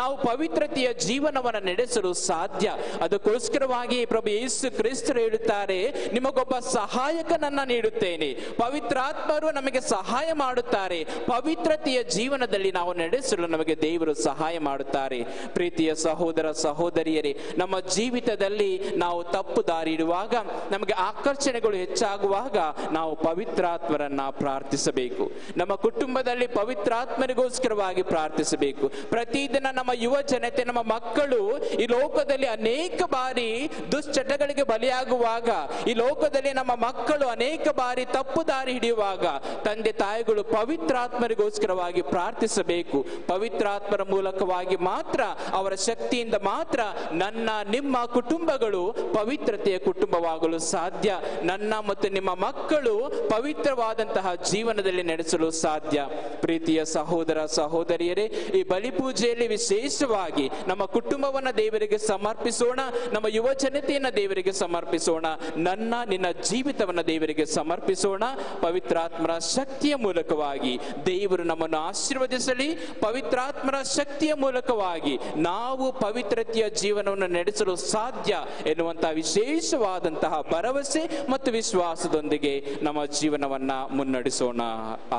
ನಾವು ಪವಿತ್ರತೆಯ ಜೀವನವನ್ನು ನಡೆಸಲು ಸಾಧ್ಯ. ಅದಕ್ಕೋಸ್ಕರವಾಗಿ ಪ್ರಭು ಯೇಸು ಕ್ರಿಸ್ತರು ಹೇಳುತ್ತಾರೆ, ನಿಮಗೊಬ್ಬ ಸಹಾಯಕನನ್ನ ನೀಡುತ್ತೇನೆ. ಪವಿತ್ರಾತ್ಮರು ನಮಗೆ ಸಹಾಯ ಮಾಡುತ್ತಾರೆ. ಪವಿತ್ರತೆಯ ಜೀವನದಲ್ಲಿ ನಾವು ನಡೆಸಲು ನಮಗೆ ದೇವರು ಸಹಾಯ ಮಾಡುತ್ತಾರೆ. ಪ್ರೀತಿಯ ಸಹೋದರ ಸಹೋದರಿಯರೇ, ನಮ್ಮ ಜೀವಿತದಲ್ಲಿ ನಾವು ತಪ್ಪು ದಾರಿ ಇಡುವಾಗ, ನಮಗೆ ಆಕರ್ಷಣೆಗಳು ಹೆಚ್ಚಾಗುವಾಗ ನಾವು ಪವಿತ್ರಾತ್ಮರನ್ನ ಪ್ರಾರ್ಥಿಸಬೇಕು. ನಮ್ಮ ಕುಟುಂಬದಲ್ಲಿ ಪವಿತ್ರಾತ್ಮರಿಗೋಸ್ಕರವಾಗಿ ಪ್ರಾರ್ಥಿಸಬೇಕು. ಪ್ರತಿದಿನ ನಮ್ಮ ಯುವ ಜನತೆ, ನಮ್ಮ ಮಕ್ಕಳು ಈ ಲೋಕದಲ್ಲಿ ಅನೇಕ ಬಾರಿ ದುಶ್ಚಟಗಳಿಗೆ ಬಲಿಯಾಗುವಾಗ, ಈ ಲೋಕದಲ್ಲಿ ನಮ್ಮ ಮಕ್ಕಳು ಅನೇಕ ಬಾರಿ ತಪ್ಪು ದಾರಿ ಹಿಡಿಯುವಾಗ ತಂದೆ ತಾಯಿಗಳು ಪವಿತ್ರಾತ್ಮರಿಗೋಸ್ಕರವಾಗಿ ಪ್ರಾರ್ಥಿಸಬೇಕು. ಪವಿತ್ರಾತ್ಮರ ಮೂಲಕವಾಗಿ ಮಾತ್ರ, ಅವರ ಶಕ್ತಿಯಿಂದ ಮಾತ್ರ ನನ್ನ ನಿಮ್ಮ ಕುಟುಂಬಗಳು ಪವಿತ್ರತೆಯ ಕುಟುಂಬವಾಗಲು ಸಾಧ್ಯ. ನನ್ನ ಮತ್ತು ನಿಮ್ಮ ಮಕ್ಕಳು ಪವಿತ್ರವಾದಂತಹ ಜೀವನದಲ್ಲಿ ನಡೆಸಲು ಸಾಧ್ಯ. ಪ್ರೀತಿಯ ಸಹೋದರ ಸಹೋದರಿಯರೇ, ಈ ಬಲಿಪೂಜೆಯಲ್ಲಿ ವಿಶೇಷವಾಗಿ ನಮ್ಮ ಕುಟುಂಬವನ್ನ ದೇವರಿಗೆ ಸಮರ್ಪಿಸೋಣ, ನಮ್ಮ ಯುವ ಜನತೆಯನ್ನ ದೇವರಿಗೆ ಸಮರ್ಪಿಸೋಣ, ನನ್ನ ನಿನ್ನ ಜೀವಿತವನ್ನ ದೇವರಿಗೆ ಸಮರ್ಪಿಸೋಣ. ಪವಿತ್ರಾತ್ಮರ ಶಕ್ತಿಯ ಮೂಲಕವಾಗಿ ದೇವರು ನಮ್ಮನ್ನು ಆಶೀರ್ವದಿಸಲಿ. ಪವಿತ್ರಾತ್ಮರ ಶಕ್ತಿಯ ಮೂಲಕವಾಗಿ ನಾವು ಪವಿತ್ರತೆಯ ಜೀವನವನ್ನು ನಡೆಸಲು ಸಾಧ್ಯ ಎನ್ನುವಂತಹ ವಿಶೇಷವಾದಂತಹ ಭರವಸೆ ಮತ್ತು ವಿಶ್ವಾಸದೊಂದಿಗೆ ನಮ್ಮ ಜೀವನವನ್ನ ಮುನ್ನಡೆಸೋಣ.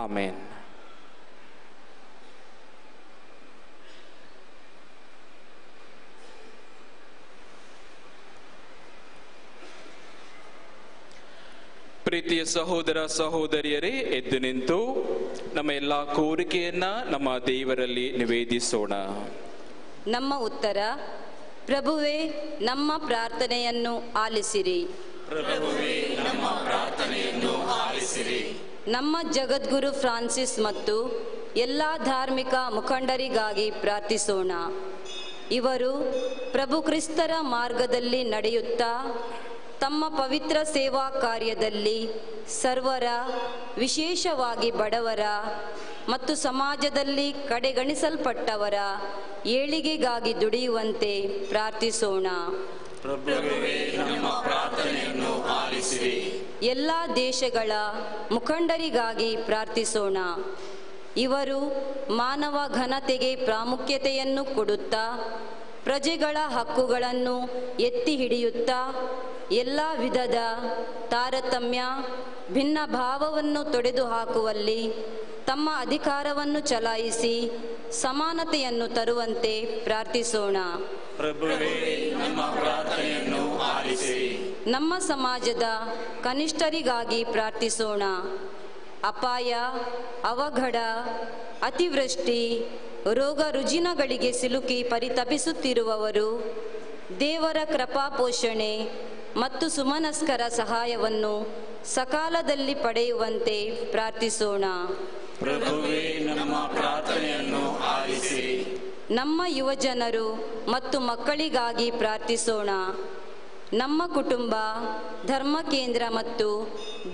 ಆಮೇನ್. ಪ್ರೀತಿಯ ಸಹೋದರ ಸಹೋದರಿಯರೇ, ಎದ್ದು ನಿಂತು ನಮ್ಮ ಎಲ್ಲ ಕೋರಿಕೆಯನ್ನ ನಮ್ಮ ದೇವರಲ್ಲಿ ನಿವೇದಿಸೋಣ. ನಮ್ಮ ಉತ್ತರ: ಪ್ರಭುವೇ, ನಮ್ಮ ಪ್ರಾರ್ಥನೆಯನ್ನು ಆಲಿಸಿರಿ. ಪ್ರಭುವೇ, ನಮ್ಮ ಪ್ರಾರ್ಥನೆಯನ್ನು ಆಲಿಸಿರಿ. ನಮ್ಮ ಜಗದ್ಗುರು ಫ್ರಾನ್ಸಿಸ್ ಮತ್ತು ಎಲ್ಲ ಧಾರ್ಮಿಕ ಮುಖಂಡರಿಗಾಗಿ ಪ್ರಾರ್ಥಿಸೋಣ. ಇವರು ಪ್ರಭು ಕ್ರಿಸ್ತರ ಮಾರ್ಗದಲ್ಲಿ ನಡೆಯುತ್ತಾ ತಮ್ಮ ಪವಿತ್ರ ಸೇವಾ ಕಾರ್ಯದಲ್ಲಿ ಸರ್ವರ, ವಿಶೇಷವಾಗಿ ಬಡವರ ಮತ್ತು ಸಮಾಜದಲ್ಲಿ ಕಡೆಗಣಿಸಲ್ಪಟ್ಟವರ ಏಳಿಗೆಗಾಗಿ ದುಡಿಯುವಂತೆ ಪ್ರಾರ್ಥಿಸೋಣ. ಪ್ರಭುವೇ, ನಮ್ಮ ಪ್ರಾರ್ಥನೆಯನ್ನು ಆಲಿಸಿರಿ. ಎಲ್ಲ ದೇಶಗಳ ಮುಖಂಡರಿಗಾಗಿ ಪ್ರಾರ್ಥಿಸೋಣ. ಇವರು ಮಾನವ ಘನತೆಗೆ ಪ್ರಾಮುಖ್ಯತೆಯನ್ನು ಕೊಡುತ್ತಾ ಪ್ರಜೆಗಳ ಹಕ್ಕುಗಳನ್ನು ಎತ್ತಿ ಹಿಡಿಯುತ್ತಾ ಎಲ್ಲ ವಿಧದ ತಾರತಮ್ಯ, ಭಿನ್ನ ಭಾವವನ್ನು ತೊಡೆದು ಹಾಕುವಲ್ಲಿ ತಮ್ಮ ಅಧಿಕಾರವನ್ನು ಚಲಾಯಿಸಿ ಸಮಾನತೆಯನ್ನು ತರುವಂತೆ ಪ್ರಾರ್ಥಿಸೋಣ. ಪ್ರಭುವೇ, ನಮ್ಮ ಪ್ರಾರ್ಥನೆಯನ್ನು ಆಲಿಸಿರಿ. ನಮ್ಮ ಸಮಾಜದ ಕನಿಷ್ಠರಿಗಾಗಿ ಪ್ರಾರ್ಥಿಸೋಣ. ಅಪಾಯ, ಅವಘಡ, ಅತಿವೃಷ್ಟಿ, ರೋಗ ರುಜಿನಗಳಿಗೆ ಸಿಲುಕಿ ಪರಿತಪಿಸುತ್ತಿರುವವರು ದೇವರ ಕೃಪಾ ಪೋಷಣೆ ಮತ್ತು ಸುಮನಸ್ಕರ ಸಹಾಯವನ್ನು ಸಕಾಲದಲ್ಲಿ ಪಡೆಯುವಂತೆ ಪ್ರಾರ್ಥಿಸೋಣ. ಪ್ರಭುವೇ, ನಮ್ಮ ಪ್ರಾರ್ಥನೆಯನ್ನು ಆಲಿಸಿರಿ. ನಮ್ಮ ಯುವಜನರು ಮತ್ತು ಮಕ್ಕಳಿಗಾಗಿ ಪ್ರಾರ್ಥಿಸೋಣ. ನಮ್ಮ ಕುಟುಂಬ, ಧರ್ಮ ಕೇಂದ್ರ ಮತ್ತು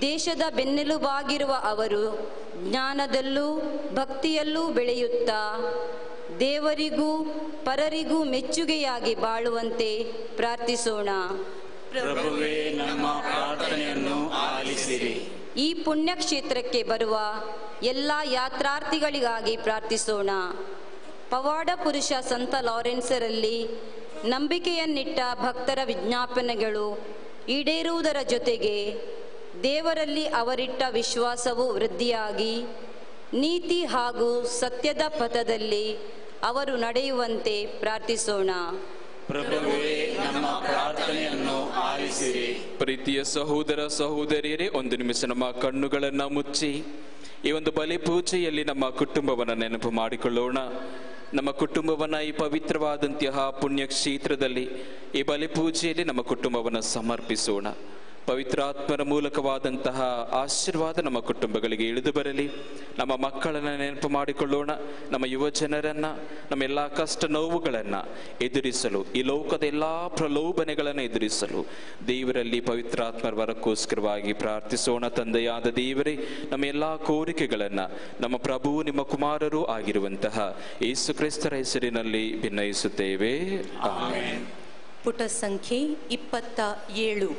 ದೇಶದ ಬೆನ್ನೆಲುಬಾಗಿರುವ ಅವರು ಜ್ಞಾನದಲ್ಲೂ ಭಕ್ತಿಯಲ್ಲೂ ಬೆಳೆಯುತ್ತಾ ದೇವರಿಗೂ ಪರರಿಗೂ ಮೆಚ್ಚುಗೆಯಾಗಿ ಬಾಳುವಂತೆ ಪ್ರಾರ್ಥಿಸೋಣ. ಪ್ರಭುವೇ, ನಮ್ಮ ಪ್ರಾರ್ಥನೆಯನ್ನು ಆಲಿಸಿರಿ. ಈ ಪುಣ್ಯಕ್ಷೇತ್ರಕ್ಕೆ ಬರುವ ಎಲ್ಲ ಯಾತ್ರಾರ್ಥಿಗಳಿಗಾಗಿ ಪ್ರಾರ್ಥಿಸೋಣ. ಪವಾಡ ಪುರುಷ ಸಂತ ಲಾರೆನ್ಸರಲ್ಲಿ ನಂಬಿಕೆಯನ್ನಿಟ್ಟ ಭಕ್ತರ ವಿಜ್ಞಾಪನೆಗಳು ಈಡೇರುವುದರ ಜೊತೆಗೆ ದೇವರಲ್ಲಿ ಅವರಿಟ್ಟ ವಿಶ್ವಾಸವು ವೃದ್ಧಿಯಾಗಿ ನೀತಿ ಹಾಗೂ ಸತ್ಯದ ಪಥದಲ್ಲಿ ಅವರು ನಡೆಯುವಂತೆ ಪ್ರಾರ್ಥಿಸೋಣ. ಪ್ರಭುವೇ, ನಮ್ಮ ಪ್ರಾರ್ಥನೆಯನ್ನು ಆಲಿಸಿರಿ. ಪ್ರೀತಿಯ ಸಹೋದರ ಸಹೋದರಿಯರೇ, ಒಂದು ನಿಮಿಷ ನಮ್ಮ ಕಣ್ಣುಗಳನ್ನು ಮುಚ್ಚಿ ಈ ಒಂದು ಬಲಿ ಪೂಜೆಯಲ್ಲಿ ನಮ್ಮ ಕುಟುಂಬವನ್ನು ನೆನಪು ಮಾಡಿಕೊಳ್ಳೋಣ. ನಮ್ಮ ಕುಟುಂಬವನ್ನು ಈ ಪವಿತ್ರವಾದಂತಹ ಪುಣ್ಯಕ್ಷೇತ್ರದಲ್ಲಿ ಈ ಬಲಿ ಪೂಜೆಯಲ್ಲಿ ನಮ್ಮ ಕುಟುಂಬವನ್ನು ಸಮರ್ಪಿಸೋಣ. ಪವಿತ್ರಾತ್ಮರ ಮೂಲಕವಾದಂತಹ ಆಶೀರ್ವಾದ ನಮ್ಮ ಕುಟುಂಬಗಳಿಗೆ ಇಳಿದು ಬರಲಿ. ನಮ್ಮ ಮಕ್ಕಳನ್ನು ನೆನಪು ಮಾಡಿಕೊಳ್ಳೋಣ. ನಮ್ಮ ಯುವ ಜನರನ್ನು, ನಮ್ಮ ಎಲ್ಲ ಕಷ್ಟ ನೋವುಗಳನ್ನು ಎದುರಿಸಲು, ಈ ಲೋಕದ ಎಲ್ಲ ಪ್ರಲೋಭನೆಗಳನ್ನು ಎದುರಿಸಲು ದೇವರಲ್ಲಿ ಪವಿತ್ರಾತ್ಮರ ವರಕ್ಕೋಸ್ಕರವಾಗಿ ಪ್ರಾರ್ಥಿಸೋಣ. ತಂದೆಯಾದ ದೇವರೇ, ನಮ್ಮ ಎಲ್ಲ ಕೋರಿಕೆಗಳನ್ನು ನಮ್ಮ ಪ್ರಭು ನಿಮ್ಮ ಕುಮಾರರೂ ಆಗಿರುವಂತಹ ಯೇಸು ಕ್ರಿಸ್ತರ ಹೆಸರಿನಲ್ಲಿ ಭಿನ್ನಯಿಸುತ್ತೇವೆ. ಆಮೆನ್. ಪುಟ ಸಂಖ್ಯೆ 27.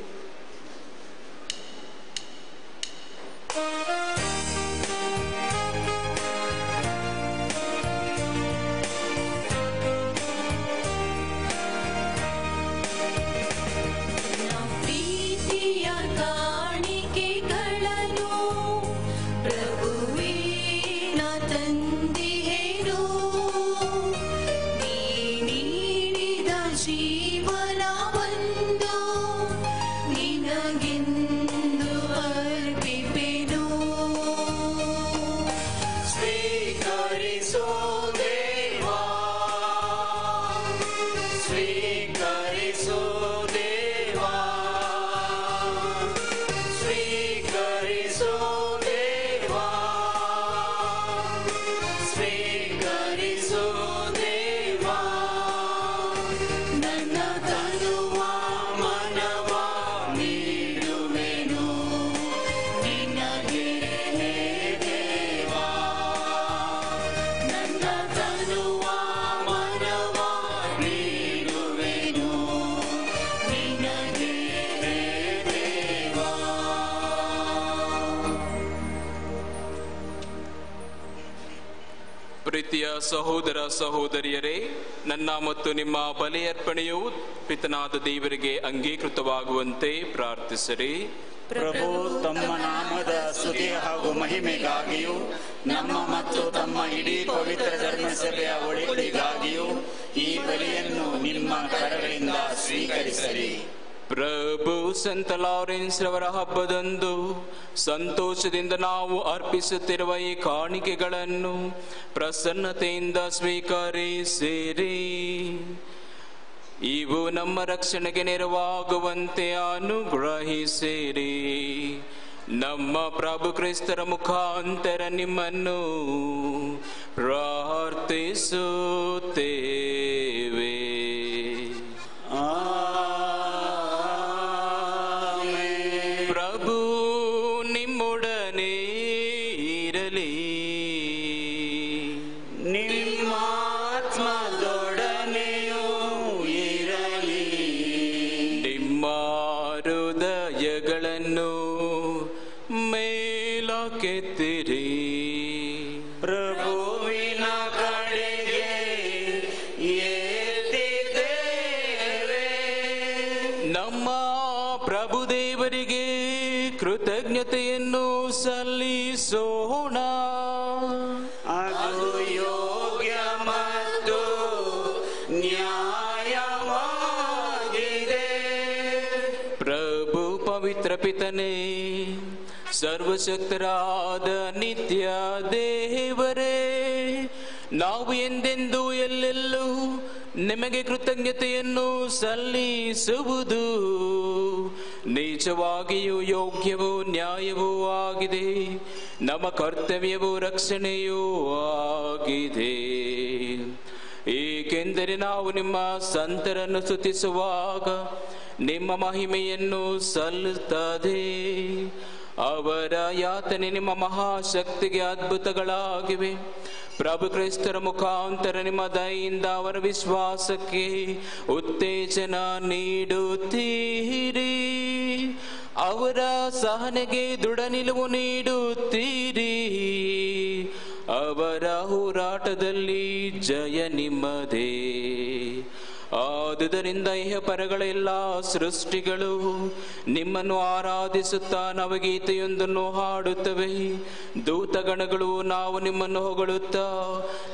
ಪ್ರೀತಿಯ ಸಹೋದರ ಸಹೋದರಿಯರೇ, ನನ್ನ ಮತ್ತು ನಿಮ್ಮ ಬಲಿಯರ್ಪಣೆಯು ಪಿತನಾದ ದೇವರಿಗೆ ಅಂಗೀಕೃತವಾಗುವಂತೆ ಪ್ರಾರ್ಥಿಸಿರಿ. ಪ್ರಭು ತಮ್ಮ ನಾಮದ ಸ್ತುತಿ ಹಾಗೂ ಮಹಿಮೆಗಾಗಿಯೂ ನಮ್ಮ ಮತ್ತು ತಮ್ಮ ಇಡೀ ಪವಿತ್ರ ಧರ್ಮಸಭೆಯ ಒಳಿತಿಗಾಗಿಯೂ ಈ ಬಲಿಯನ್ನು ನಿಮ್ಮ ಕರಗಳಿಂದ ಸ್ವೀಕರಿಸಲಿ. ಪ್ರಭು ಸಂತ ಲಾರೆನ್ಸ್ ರವರ ಹಬ್ಬದಂದು ಸಂತೋಷದಿಂದ ನಾವು ಅರ್ಪಿಸುತ್ತಿರುವ ಈ ಕಾಣಿಕೆಗಳನ್ನು ಪ್ರಸನ್ನತೆಯಿಂದ ಸ್ವೀಕರಿಸಿರಿ. ಇವು ನಮ್ಮ ರಕ್ಷಣೆಗೆ ನೆರವಾಗುವಂತೆ ಅನುಗ್ರಹಿಸಿರಿ. ನಮ್ಮ ಪ್ರಭು ಕ್ರಿಸ್ತರ ಮುಖಾಂತರ ನಿಮ್ಮನ್ನು ಪ್ರಾರ್ಥಿಸುತ್ತೇವೆ. ಪ್ರಭು ನಿಮ್ಮೊಡನೆ ಇರಲಿ. ನಿಮ್ಮ ಆತ್ಮದೊಡನೆಯೂ ಇರಲಿ. ನಿಮ್ಮ ಹೃದಯಗಳನ್ನು ಮೇಲಕ್ಕೆತ್ತಿರಿ. ಪ್ರಭುವಿನ ಕಡೆಗೆ ಎತ್ತಿದ್ದೇವೆ. ನಮ್ಮ ಪ್ರಭು ದೇವರಿಗೆ ಕೃತಜ್ಞತೆಯನ್ನು ಸಲ್ಲಿಸೋಣ. ಅದು ಯೋಗ್ಯ ಮತ್ತು ನ್ಯಾಯವಾಗಿದೆ. ಪ್ರಭು ಪವಿತ್ರ ಪಿತನೇ, ಸರ್ವಶಕ್ತರಾದ ನಿತ್ಯ ದೇವರೇ, ನಾವು ಎಂದೆಂದೂ ಎಲ್ಲೆಲ್ಲೂ ನಿಮಗೆ ಕೃತಜ್ಞತೆಯನ್ನು ಸಲ್ಲಿಸುವುದು ನಿಜವಾಗಿಯೂ ಯೋಗ್ಯವೂ ನ್ಯಾಯವೂ ಆಗಿದೆ. ನಮ್ಮ ಕರ್ತವ್ಯವೂ ರಕ್ಷಣೆಯೂ ಆಗಿದೆ. ಏಕೆಂದರೆ ನಾವು ನಿಮ್ಮ ಸಂತರನ್ನು ಸ್ತುತಿಸುವಾಗ ನಿಮ್ಮ ಮಹಿಮೆಯನ್ನು ಸಲ್ಲುತ್ತದೆ. ಅವರ ಯಾತನೆ ನಿಮ್ಮ ಮಹಾಶಕ್ತಿಗೆ ಅದ್ಭುತಗಳಾಗಿವೆ. ಪ್ರಭು ಕ್ರಿಸ್ತರ ಮುಖಾಂತರ ನಿಮ್ಮ ದಯೆಯಿಂದ ಅವರ ವಿಶ್ವಾಸಕ್ಕೆ ಉತ್ತೇಜನ ನೀಡುತ್ತೀರಿ. ಅವರ ಸಹನೆಗೆ ದೃಢ ನಿಲುವು ನೀಡುತ್ತೀರಿ. ಅವರ ಹೋರಾಟದಲ್ಲಿ ಜಯ ನಿಮ್ಮದೇ. ಆದುದರಿಂದ ಇಹಪರಗಳ ಎಲ್ಲ ಸೃಷ್ಟಿಗಳು ನಿಮ್ಮನ್ನು ಆರಾಧಿಸುತ್ತಾ ನವಗೀತೆಯೊಂದನ್ನು ಹಾಡುತ್ತವೆ. ದೂತಗಣಗಳು ನಾವು ನಿಮ್ಮನ್ನು ಹೊಗಳುತ್ತಾ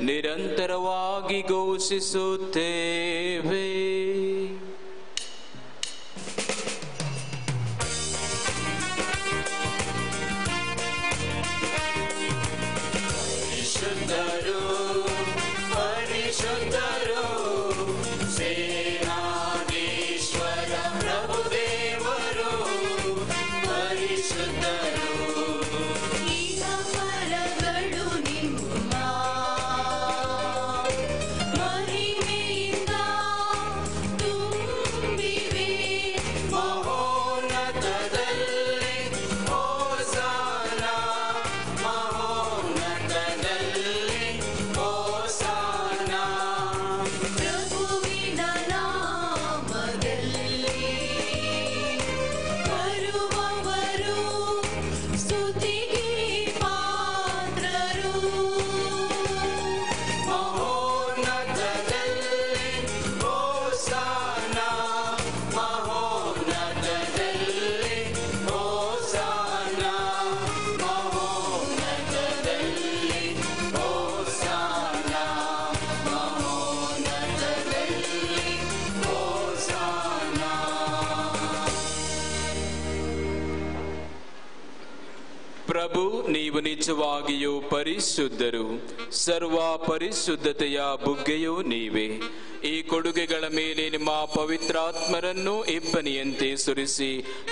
ನಿರಂತರವಾಗಿ ಘೋಷಿಸುತ್ತೇವೆ. ಪರಿಶುದ್ಧರು, ಪರಿಶುದ್ಧರು, ಸೇನಾಧೀಶ್ವರ ಪ್ರಭು ದೇವರು, ಪರಿಶುದ್ಧರು. ಇಹಪರಗಳು ನಿಮ್ಮ ಮಹಿಮೆಯಿಂದ ತುಂಬಿವೆ. ಮಹೋನ್ನತದಲ್ಲಿ ಹೋಸಾನ, ಮಹೋನ್ನತದಲ್ಲಿ ಹೋಸಾನ. ಪ್ರಭುವಿನ ನಾಮದಲ್ಲಿ ಬರುವವರು ಸ್ತುತಿಗೆ ಪಾತ್ರರು. ಮಹೋನ್ನತದಲ್ಲಿ ಹೋಸಾನ, ಮಹೋನ್ನತದಲ್ಲಿ ಹೋಸಾನ, ಮಹೋನ್ನತದಲ್ಲಿ ಹೋಸಾನ, ಮಹೋನ್ನತದಲ್ಲಿ ಹೋಸಾನ. ಪ್ರಭು, ನೀವು ನಿಜವಾಗಿಯೂ ಪರಿಶುದ್ಧರು. ಸರ್ವ ಪರಿಶುದ್ಧತೆಯ ಬುಗ್ಗೆಯೂ ನೀವೇ. ಈ ಕೊಡುಗೆಗಳ ಮೇಲೆ ನಿಮ್ಮ ಪವಿತ್ರಾತ್ಮರನ್ನು ಇಬ್ಬನಿಯಂತೆ ಸುರಿಸಿ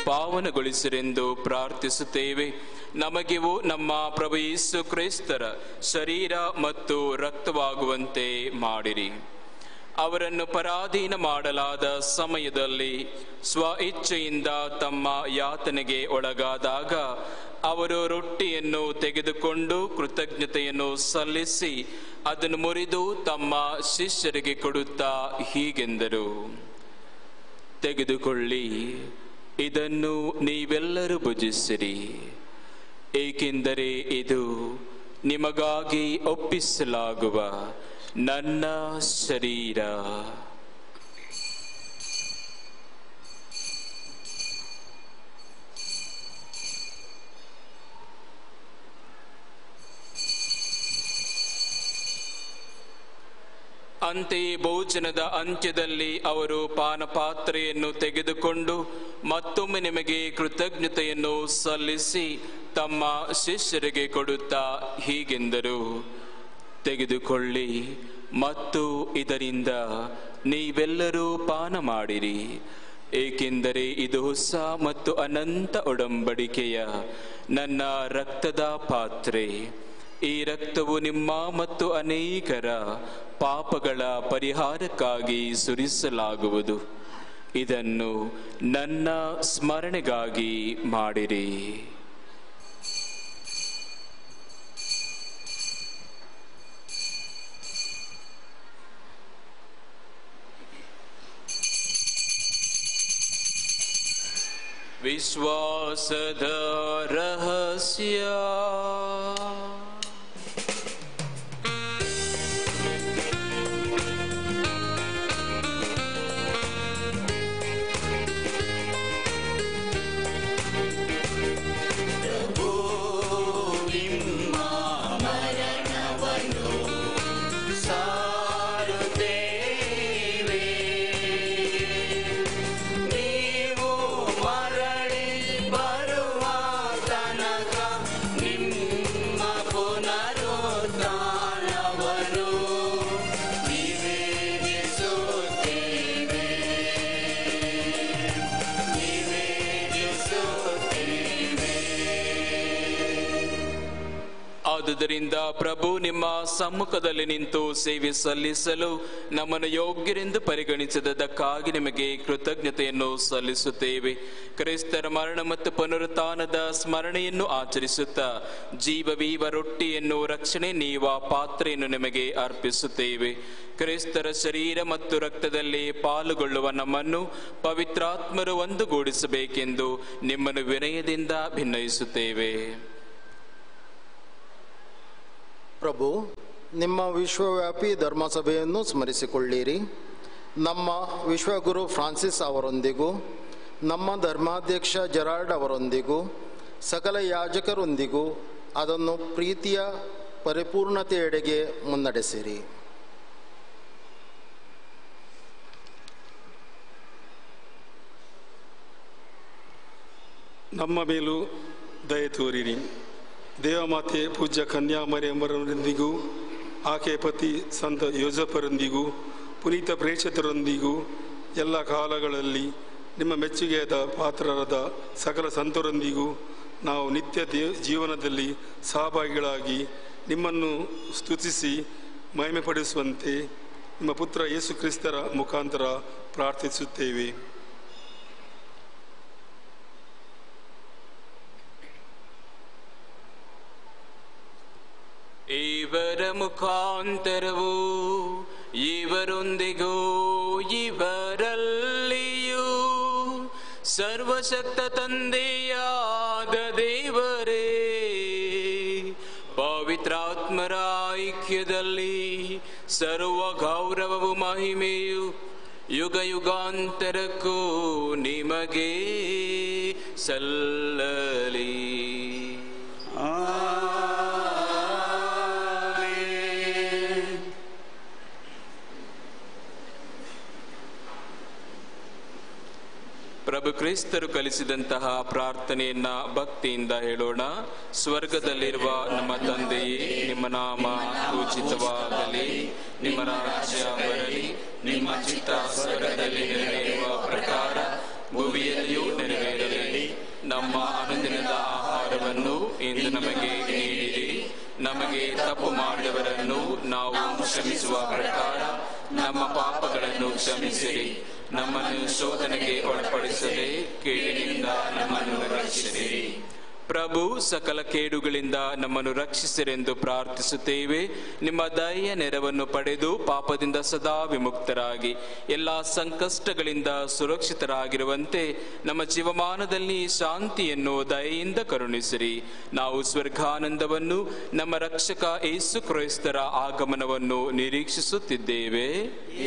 ಪಾವನಗೊಳಿಸಿರೆಂದು ಪ್ರಾರ್ಥಿಸುತ್ತೇವೆ. ನಮಗಿವು ನಮ್ಮ ಪ್ರಭು ಯೇಸು ಕ್ರಿಸ್ತರ ಶರೀರ ಮತ್ತು ರಕ್ತವಾಗುವಂತೆ ಮಾಡಿರಿ. ಅವರನ್ನು ಪರಾಧೀನ ಮಾಡಲಾದ ಸಮಯದಲ್ಲಿ ಸ್ವ ಇಚ್ಛೆಯಿಂದ ತಮ್ಮ ಯಾತನೆಗೆ ಒಳಗಾದಾಗ ಅವರು ರೊಟ್ಟಿಯನ್ನು ತೆಗೆದುಕೊಂಡು ಕೃತಜ್ಞತೆಯನ್ನು ಸಲ್ಲಿಸಿ ಅದನ್ನು ಮುರಿದು ತಮ್ಮ ಶಿಷ್ಯರಿಗೆ ಕೊಡುತ್ತಾ ಹೀಗೆಂದರು: ತೆಗೆದುಕೊಳ್ಳಿ, ಇದನ್ನು ನೀವೆಲ್ಲರೂ ಭುಜಿಸಿರಿ, ಏಕೆಂದರೆ ಇದು ನಿಮಗಾಗಿ ಒಪ್ಪಿಸಲಾಗುವ ನನ್ನ ಶರೀರ. ಅಂತೆಯೇ ಭೋಜನದ ಅಂತ್ಯದಲ್ಲಿ ಅವರು ಪಾನಪಾತ್ರೆಯನ್ನು ತೆಗೆದುಕೊಂಡು ಮತ್ತೊಮ್ಮೆ ನಿಮಗೆ ಕೃತಜ್ಞತೆಯನ್ನು ಸಲ್ಲಿಸಿ ತಮ್ಮ ಶಿಷ್ಯರಿಗೆ ಕೊಡುತ್ತಾ ಹೀಗೆಂದರು: ತೆಗೆದುಕೊಳ್ಳಿ ಮತ್ತು ಇದರಿಂದ ನೀವೆಲ್ಲರೂ ಪಾನ ಮಾಡಿರಿ, ಏಕೆಂದರೆ ಇದು ಹೊಸ ಮತ್ತು ಅನಂತ ಒಡಂಬಡಿಕೆಯ ನನ್ನ ರಕ್ತದ ಪಾತ್ರೆ. ಈ ರಕ್ತವು ನಿಮ್ಮ ಮತ್ತು ಅನೇಕರ ಪಾಪಗಳ ಪರಿಹಾರಕ್ಕಾಗಿ ಸುರಿಸಲಾಗುವುದು. ಇದನ್ನು ನನ್ನ ಸ್ಮರಣೆಗಾಗಿ ಮಾಡಿರಿ. ವಿಶ್ವಾಸದ ರಹಸ್ಯ. ನೀವು ಮರಳಿ ಬರುವ ತನಕ ಪ್ರಭು ನಿಮ್ಮ ಸಮ್ಮುಖದಲ್ಲಿ ನಿಂತು ಸೇವೆ ಸಲ್ಲಿಸಲು ನಮ್ಮನ್ನು ಯೋಗ್ಯರೆಂದು ಪರಿಗಣಿಸಿದ್ದಕ್ಕಾಗಿ ನಿಮಗೆ ಕೃತಜ್ಞತೆಯನ್ನು ಸಲ್ಲಿಸುತ್ತೇವೆ. ಕ್ರಿಸ್ತರ ಮರಣ ಮತ್ತು ಪುನರುತ್ಥಾನದ ಸ್ಮರಣೆಯನ್ನು ಆಚರಿಸುತ್ತಾ ಜೀವವೀವ ರೊಟ್ಟಿಯನ್ನು ರಕ್ಷಣೆ ನೀವ ಪಾತ್ರೆಯನ್ನು ನಿಮಗೆ ಅರ್ಪಿಸುತ್ತೇವೆ. ಕ್ರಿಸ್ತರ ಶರೀರ ಮತ್ತು ರಕ್ತದಲ್ಲಿ ಪಾಲುಗೊಳ್ಳುವ ನಮ್ಮನ್ನು ಪವಿತ್ರಾತ್ಮರು ಒಂದುಗೂಡಿಸಬೇಕೆಂದು ನಿಮ್ಮನ್ನು ವಿನಯದಿಂದ ಭಿನ್ನಯಿಸುತ್ತೇವೆ. ಪ್ರಭು, ನಿಮ್ಮ ವಿಶ್ವವ್ಯಾಪಿ ಧರ್ಮಸಭೆಯನ್ನು ಸ್ಮರಿಸಿಕೊಳ್ಳಿರಿ. ನಮ್ಮ ವಿಶ್ವಗುರು ಫ್ರಾನ್ಸಿಸ್ ಅವರೊಂದಿಗೂ ನಮ್ಮ ಧರ್ಮಾಧ್ಯಕ್ಷ ಜೆರಾರ್ಡ್ ಅವರೊಂದಿಗೂ ಸಕಲ ಯಾಜಕರೊಂದಿಗೂ ಅದನ್ನು ಪ್ರೀತಿಯ ಪರಿಪೂರ್ಣತೆಯೆಡೆಗೆ ಮುನ್ನಡೆಸಿರಿ. ನಮ್ಮ ಮೇಲೂ ದಯೆ ತೋರಿರಿ. ದೇವಮಾತೆ ಪೂಜ್ಯ ಕನ್ಯಾಮರಿಯಮ್ಮರೊಂದಿಗೂ ಆಕೆಯ ಪತಿ ಸಂತ ಯೋಸಫರೊಂದಿಗೂ ಪುನೀತ ಪ್ರೇಷಿತರೊಂದಿಗೂ ಎಲ್ಲ ಕಾಲಗಳಲ್ಲಿ ನಿಮ್ಮ ಮೆಚ್ಚುಗೆಯಾದ ಪಾತ್ರರಾದ ಸಕಲ ಸಂತರೊಂದಿಗೂ ನಾವು ನಿತ್ಯ ಜೀವನದಲ್ಲಿ ಸಹಭಾಗಿಗಳಾಗಿ ನಿಮ್ಮನ್ನು ಸ್ತುತಿಸಿ ಮಹಿಮೆಪಡಿಸುವಂತೆ ನಿಮ್ಮ ಪುತ್ರ ಯೇಸು ಕ್ರಿಸ್ತರ ಮುಖಾಂತರ ಪ್ರಾರ್ಥಿಸುತ್ತೇವೆ. ಇವರ ಮುಖಾಂತರವೂ ಇವರೊಂದಿಗೂ ಇವರಲ್ಲಿಯೂ ಸರ್ವಶಕ್ತ ತಂದೆಯಾದ ದೇವರೇ, ಪವಿತ್ರಾತ್ಮರ ಐಕ್ಯದಲ್ಲಿ ಸರ್ವ ಗೌರವವು ಮಹಿಮೆಯು ಯುಗ ಯುಗಾಂತರಕ್ಕೂ ನಿಮಗೆ ಸಲ್ಲಲಿ. ಪ್ರಭು ಕ್ರಿಸ್ತರು ಕಲಿಸಿದಂತಹ ಪ್ರಾರ್ಥನೆಯನ್ನ ಭಕ್ತಿಯಿಂದ ಹೇಳೋಣ. ಸ್ವರ್ಗದಲ್ಲಿರುವ ನಮ್ಮ ತಂದೆಯೇ, ನಿಮ್ಮ ನಾಮ ಪೂಜಿತವಾಗಲಿ, ನಿಮ್ಮ ರಾಜ್ಯ ಬರಲಿ, ನಿಮ್ಮ ಚಿತ್ತ ಸ್ವರ್ಗದಲ್ಲಿ ನೆರವೇರುವ ಪ್ರಕಾರ ಭೂಮಿಯಲ್ಲಿಯೂ ನೆರವೇರಲಿ. ನಮ್ಮ ಅನುದಿನದ ಆಹಾರವನ್ನು ಇಂದು ನಮಗೆ ನೀಡಿರಿ. ನಮಗೆ ತಪ್ಪು ಮಾಡಿದವರನ್ನು ನಾವು ಕ್ಷಮಿಸುವ ಪ್ರಕಾರ ನಮ್ಮ ಪಾಪಗಳನ್ನು ಕ್ಷಮಿಸಿರಿ. ನಮ್ಮನ್ನು ಶೋಧನೆಗೆ ಒಳಪಡಿಸದೆ ಕೇಡಿನಿಂದ ನಮ್ಮನ್ನು ರಕ್ಷಿಸಿರಿ. ಪ್ರಭು ಸಕಲ ಕೇಡುಗಳಿಂದ ನಮ್ಮನ್ನು ರಕ್ಷಿಸಿರೆಂದು ಪ್ರಾರ್ಥಿಸುತ್ತೇವೆ. ನಿಮ್ಮ ದಯೆಯ ನೆರವನ್ನು ಪಡೆದು ಪಾಪದಿಂದ ಸದಾ ವಿಮುಕ್ತರಾಗಿ ಎಲ್ಲ ಸಂಕಷ್ಟಗಳಿಂದ ಸುರಕ್ಷಿತರಾಗಿರುವಂತೆ ನಮ್ಮ ಜೀವಮಾನದಲ್ಲಿ ಶಾಂತಿಯನ್ನು ದಯೆಯಿಂದ ಕರುಣಿಸಿರಿ. ನಾವು ಸ್ವರ್ಗಾನಂದವನ್ನು, ನಮ್ಮ ರಕ್ಷಕ ಯೇಸು ಕ್ರಿಸ್ತರ ಆಗಮನವನ್ನು ನಿರೀಕ್ಷಿಸುತ್ತಿದ್ದೇವೆ.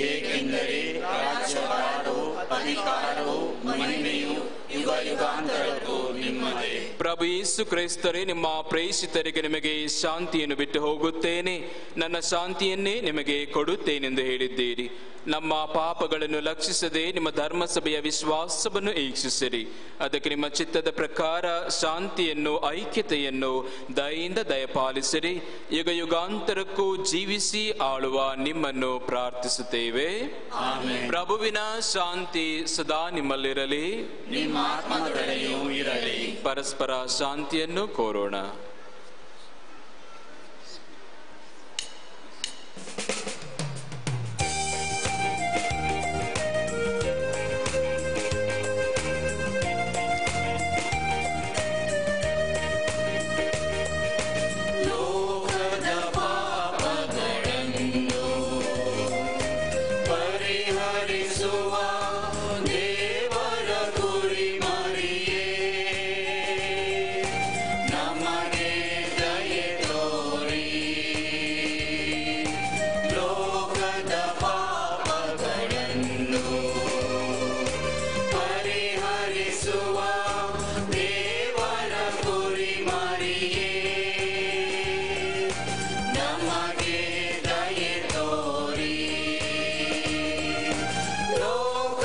ಏಕೆಂದರೆ ರಾಜ್ಯಭಾರವು, ಅಧಿಕಾರವು, ಮಹಿಮೆಯು ಯುಗ ಯುಗಾಂತರಕ್ಕೂ ನಿಮ್ಮದೇ. ಪ್ರಭು ಯೇಸು ಕ್ರಿಸ್ತರೇ, ನಿಮ್ಮ ಪ್ರೇಷಿತರಿಗೆ ನಿಮಗೆ ಶಾಂತಿಯನ್ನು ಬಿಟ್ಟು ಹೋಗುತ್ತೇನೆ, ನನ್ನ ಶಾಂತಿಯನ್ನೇ ನಿಮಗೆ ಕೊಡುತ್ತೇನೆಂದು ಹೇಳಿದ್ದೀರಿ. ನಮ್ಮ ಪಾಪಗಳನ್ನು ಲಕ್ಷಿಸದೆ ನಿಮ್ಮ ಧರ್ಮಸಭೆಯ ವಿಶ್ವಾಸವನ್ನು ಈಕ್ಷಿಸಿರಿ. ಅದಕ್ಕೆ ನಿಮ್ಮ ಚಿತ್ತದ ಪ್ರಕಾರ ಶಾಂತಿಯನ್ನು, ಐಕ್ಯತೆಯನ್ನು ದಯೆಯಿಂದ ದಯಪಾಲಿಸಿರಿ. ಯುಗ ಯುಗಾಂತರಕ್ಕೂ ಜೀವಿಸಿ ಆಳುವ ನಿಮ್ಮನ್ನು ಪ್ರಾರ್ಥಿಸುತ್ತೇವೆ. ಪ್ರಭುವಿನ ಶಾಂತಿ ಸದಾ ನಿಮ್ಮಲ್ಲಿರಲಿ, ನಿಮ್ಮ ಆತ್ಮದಲ್ಲಿಯೂ ಇರಲಿ. ಪರಸ್ಪರ ಶಾಂತಿಯನ್ನು ಕೋರೋಣ. ಲೋಕದ ಪಾಪಗಳನ್ನು ಪರಿಹರಿಸುವ ದೇವರ ಕುರಿಮರಿಯೇ, ನಮಗೆ ದಯೆ ತೋರಿ. ಲೋಕದ ಪಾಪಗಳನ್ನು ಪರಿಹರಿಸುವ ದೇವರ ಕುರಿಮರಿಯೇ, ನಮಗೆ ದಯೆ ತೋರಿ. ಲೋಕದ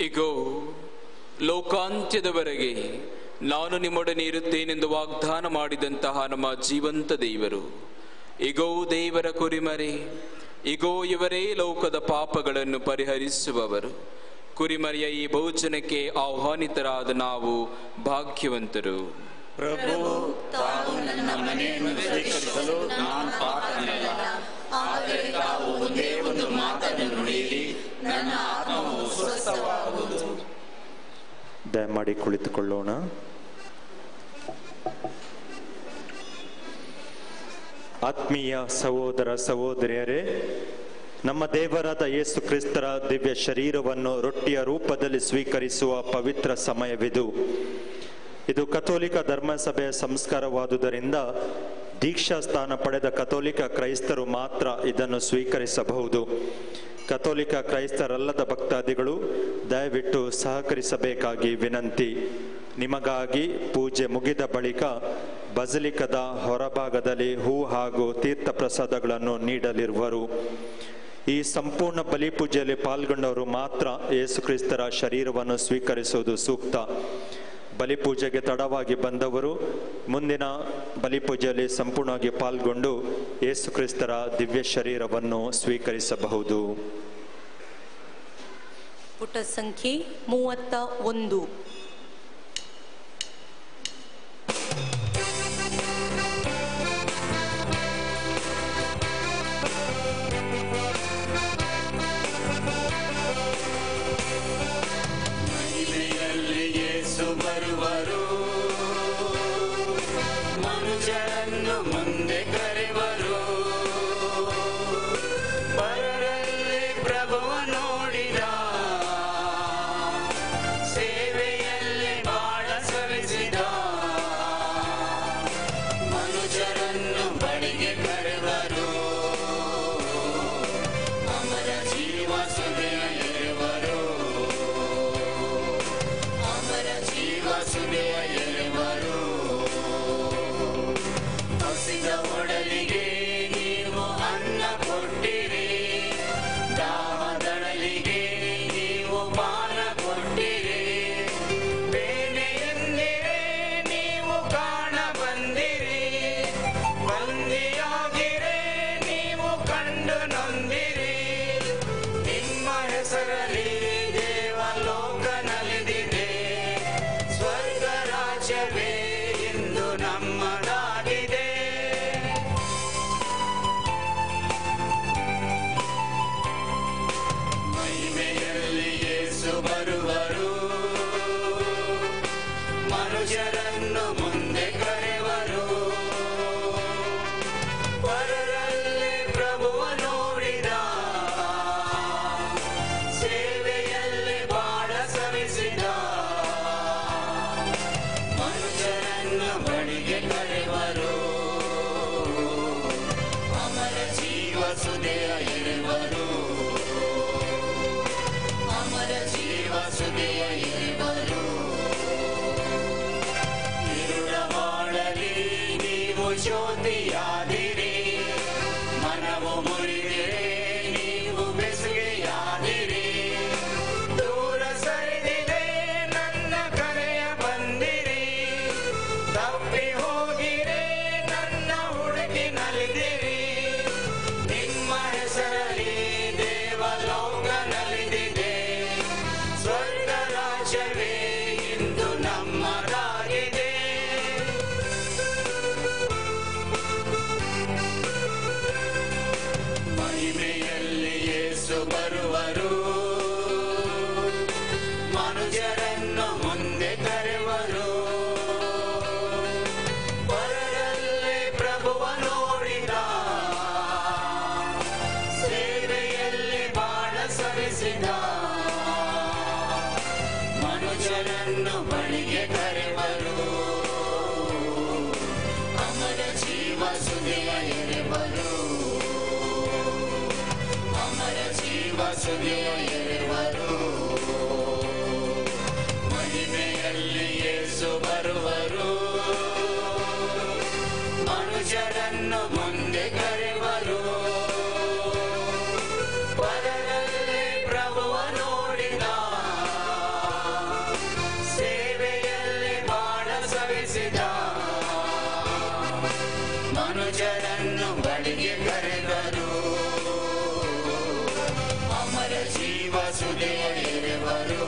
ಇಗೋ, ಲೋಕಾಂತ್ಯದವರೆಗೆ ನಾನು ನಿಮ್ಮೊಡನೆ ಇರುತ್ತೇನೆಂದು ವಾಗ್ದಾನ ಮಾಡಿದಂತಹ ನಮ್ಮ ಜೀವಂತ ದೇವರು, ಇಗೋ ದೇವರ ಕುರಿಮರಿ, ಇಗೋ ಇವರೇ ಲೋಕದ ಪಾಪಗಳನ್ನು ಪರಿಹರಿಸುವವರು. ಕುರಿಮರಿಯ ಈ ಭೋಜನಕ್ಕೆ ಆಹ್ವಾನಿತರಾದ ನಾವು ಭಾಗ್ಯವಂತರು. ಪ್ರಭು, ತಾವು ನನ್ನ ಮನೆಯನ್ನು ಸ್ವೀಕರಿಸಲು ನಾನು ಪಾತ್ರನಲ್ಲ. ಆದರೆ ತಾವು ಒಂದೇ ಒಂದು ಮಾತನ್ನು ನುಡಿಯಿರಿ, ನನ್ನ ಆತ್ಮವು ಸ್ವಸ್ಥವಾಗುವುದು. ದಯಮಾಡಿ ಕುಳಿತುಕೊಳ್ಳೋಣ. ಆತ್ಮೀಯ ಸಹೋದರ ಸಹೋದರಿಯರೇ, ನಮ್ಮ ದೇವರಾದ ಯೇಸು ಕ್ರಿಸ್ತರ ದಿವ್ಯ ಶರೀರವನ್ನು ರೊಟ್ಟಿಯ ರೂಪದಲ್ಲಿ ಸ್ವೀಕರಿಸುವ ಪವಿತ್ರ ಸಮಯವಿದು. ಇದು ಕಥೋಲಿಕ ಧರ್ಮಸಭೆಯ ಸಂಸ್ಕಾರವಾದುದರಿಂದ ದೀಕ್ಷಾ ಸ್ಥಾನ ಪಡೆದ ಕಥೋಲಿಕ ಕ್ರೈಸ್ತರು ಮಾತ್ರ ಇದನ್ನು ಸ್ವೀಕರಿಸಬಹುದು. ಕಥೋಲಿಕ ಕ್ರೈಸ್ತರಲ್ಲದ ಭಕ್ತಾದಿಗಳು ದಯವಿಟ್ಟು ಸಹಕರಿಸಬೇಕಾಗಿ ವಿನಂತಿ. ನಿಮಗಾಗಿ ಪೂಜೆ ಮುಗಿದ ಬಳಿಕ ಬಸಲಿಕದ ಹೊರಭಾಗದಲ್ಲಿ ಹೂ ಹಾಗೂ ತೀರ್ಥ ಪ್ರಸಾದಗಳನ್ನು ನೀಡಲಿರುವರು. ಈ ಸಂಪೂರ್ಣ ಬಲಿಪೂಜೆಯಲ್ಲಿ ಪಾಲ್ಗೊಂಡವರು ಮಾತ್ರ ಯೇಸುಕ್ರಿಸ್ತರ ಶರೀರವನ್ನು ಸ್ವೀಕರಿಸುವುದು ಸೂಕ್ತ. ಬಲಿಪೂಜೆಗೆ ತಡವಾಗಿ ಬಂದವರು ಮುಂದಿನ ಬಲಿಪೂಜೆಯಲ್ಲಿ ಸಂಪೂರ್ಣವಾಗಿ ಪಾಲ್ಗೊಂಡು ಯೇಸುಕ್ರಿಸ್ತರ ದಿವ್ಯ ಶರೀರವನ್ನು ಸ್ವೀಕರಿಸಬಹುದು. ಪುಟ ಸಂಖ್ಯೆ 31. ಬರುವರು, ಮನುಜರನ್ನು ಮುಂದೆ ಕರೆವರು. ಪರರಲ್ಲಿ ಪ್ರಭುವ ನೋಡಿದ, ಸೇವೆಯಲ್ಲಿ ಬಾಳ ಸವಿಸಿದ. ಮನುಜರನ್ನು ಬಳಿಗೆ ಕರೆವರು, ಅಮರ ಜೀವ ಸುದೆಯ ಎರೆವರು. ಸುದೆಯ ಎರೆವರು. ಹಸಿದ ಒಡಲಿಗೆ ನೀವು ಅನ್ನ ಕೊಟ್ಟಿರಿ, ದಾಹದಡಲಿಗೆ ನೀವು ಪಾನ ಕೊಟ್ಟಿರಿ. ಬೇನೆ ಎಂದಿರೆ ನೀವು ಕಾಣ ಬಂದಿರಿ, ಬಂದಿಯಾಗಿರೆ ನೀವು ಕಂಡು ನೊಂದಿರಿ. ನಿಮ್ಮ ಹೆಸರಲ್ಲಿ ದೇವಲೋಕ ನಲಿದಿದೆ, ಸ್ವರ್ಗ ರಾಜ್ಯವೇ ಇಂದು ನಮ್ಮದಾಗಿದೆ. ಮಹಿಮೆಯಲ್ಲಿ ಯೇಸು ಬರುವರು, ಮನುಷ್ಯರನ್ನು ಮುಂದೆ ಕರೆವರು. ಪರರಲ್ಲಿ ಪ್ರಭುವ ನೋಡಿದ, ಸೇವೆಯಲ್ಲಿ ಬಾಳ ಸವಿಸಿದ. ಮನುಷ್ಯರನ್ನು ಬಳಿಗೆ ಕರೆವರು, ಅಮರ ಜೀವ ಸುದೆಯ ಎರೆವರು. ಅಮರ ಜೀವ ಸುದೆಯ ಎರೆವರು. ಇರುಳ ಮಾಡಲಿ ನೀವು ಜ್ಯೋತಿಯಾದಿರಿ, ಮನವು ಮುರಿದಿರೆ ನೀವು ಬೆಸುಗೆಯಾದಿರಿ. ದೂರ ಸರಿದಿದೆ ನನ್ನ ಕರೆಯ ಬಂದಿರಿ, ತಪ್ಪಿ ಹೋಗಿರೆ ನನ್ನ ಹುಡುಕಿ ನಲಿದಿರಿ. ನಿಮ್ಮ ಹೆಸರಲ್ಲಿ ದೇವಲೋಕ ನಲಿದಿದೆ, ಸ್ವರ್ಗ ರಾಜ್ಯವೇ ಇಂದು ನಮ್ಮದಾಗಿದೆ. ಮಹಿಮೆಯಲ್ಲಿ ಯೇಸು ಬರುವರು, ಮನುಜರನ್ನು ಮುಂದೆ ಕರೆವರು. ಪರರಲ್ಲಿ ಪ್ರಭುವ ನೋಡಿದ, ಸೇವೆಯಲ್ಲಿ ಬಾಳ ಸವಿಸಿದ. ಮನುಜರನ್ನು ಬಳಿಗೆ ಕರೆವರು, ಅಮರ ಜೀವ ಸುದೆಯ ಎರೆವರು. ಅಮರ ಜೀವ ಸುದೆಯ ಎರೆವರು. ಮಹಿಮೆಯಲ್ಲಿ ಯೇಸು ಬರುವರು, ಮನುಷ್ಯರನ್ನು ಮುಂದೆ ಕರೆವರು. ಪರರಲ್ಲಿ ಪ್ರಭುವ ನೋಡಿದ, ಜೀವ ಸುದೆಯ ಎರೆವರು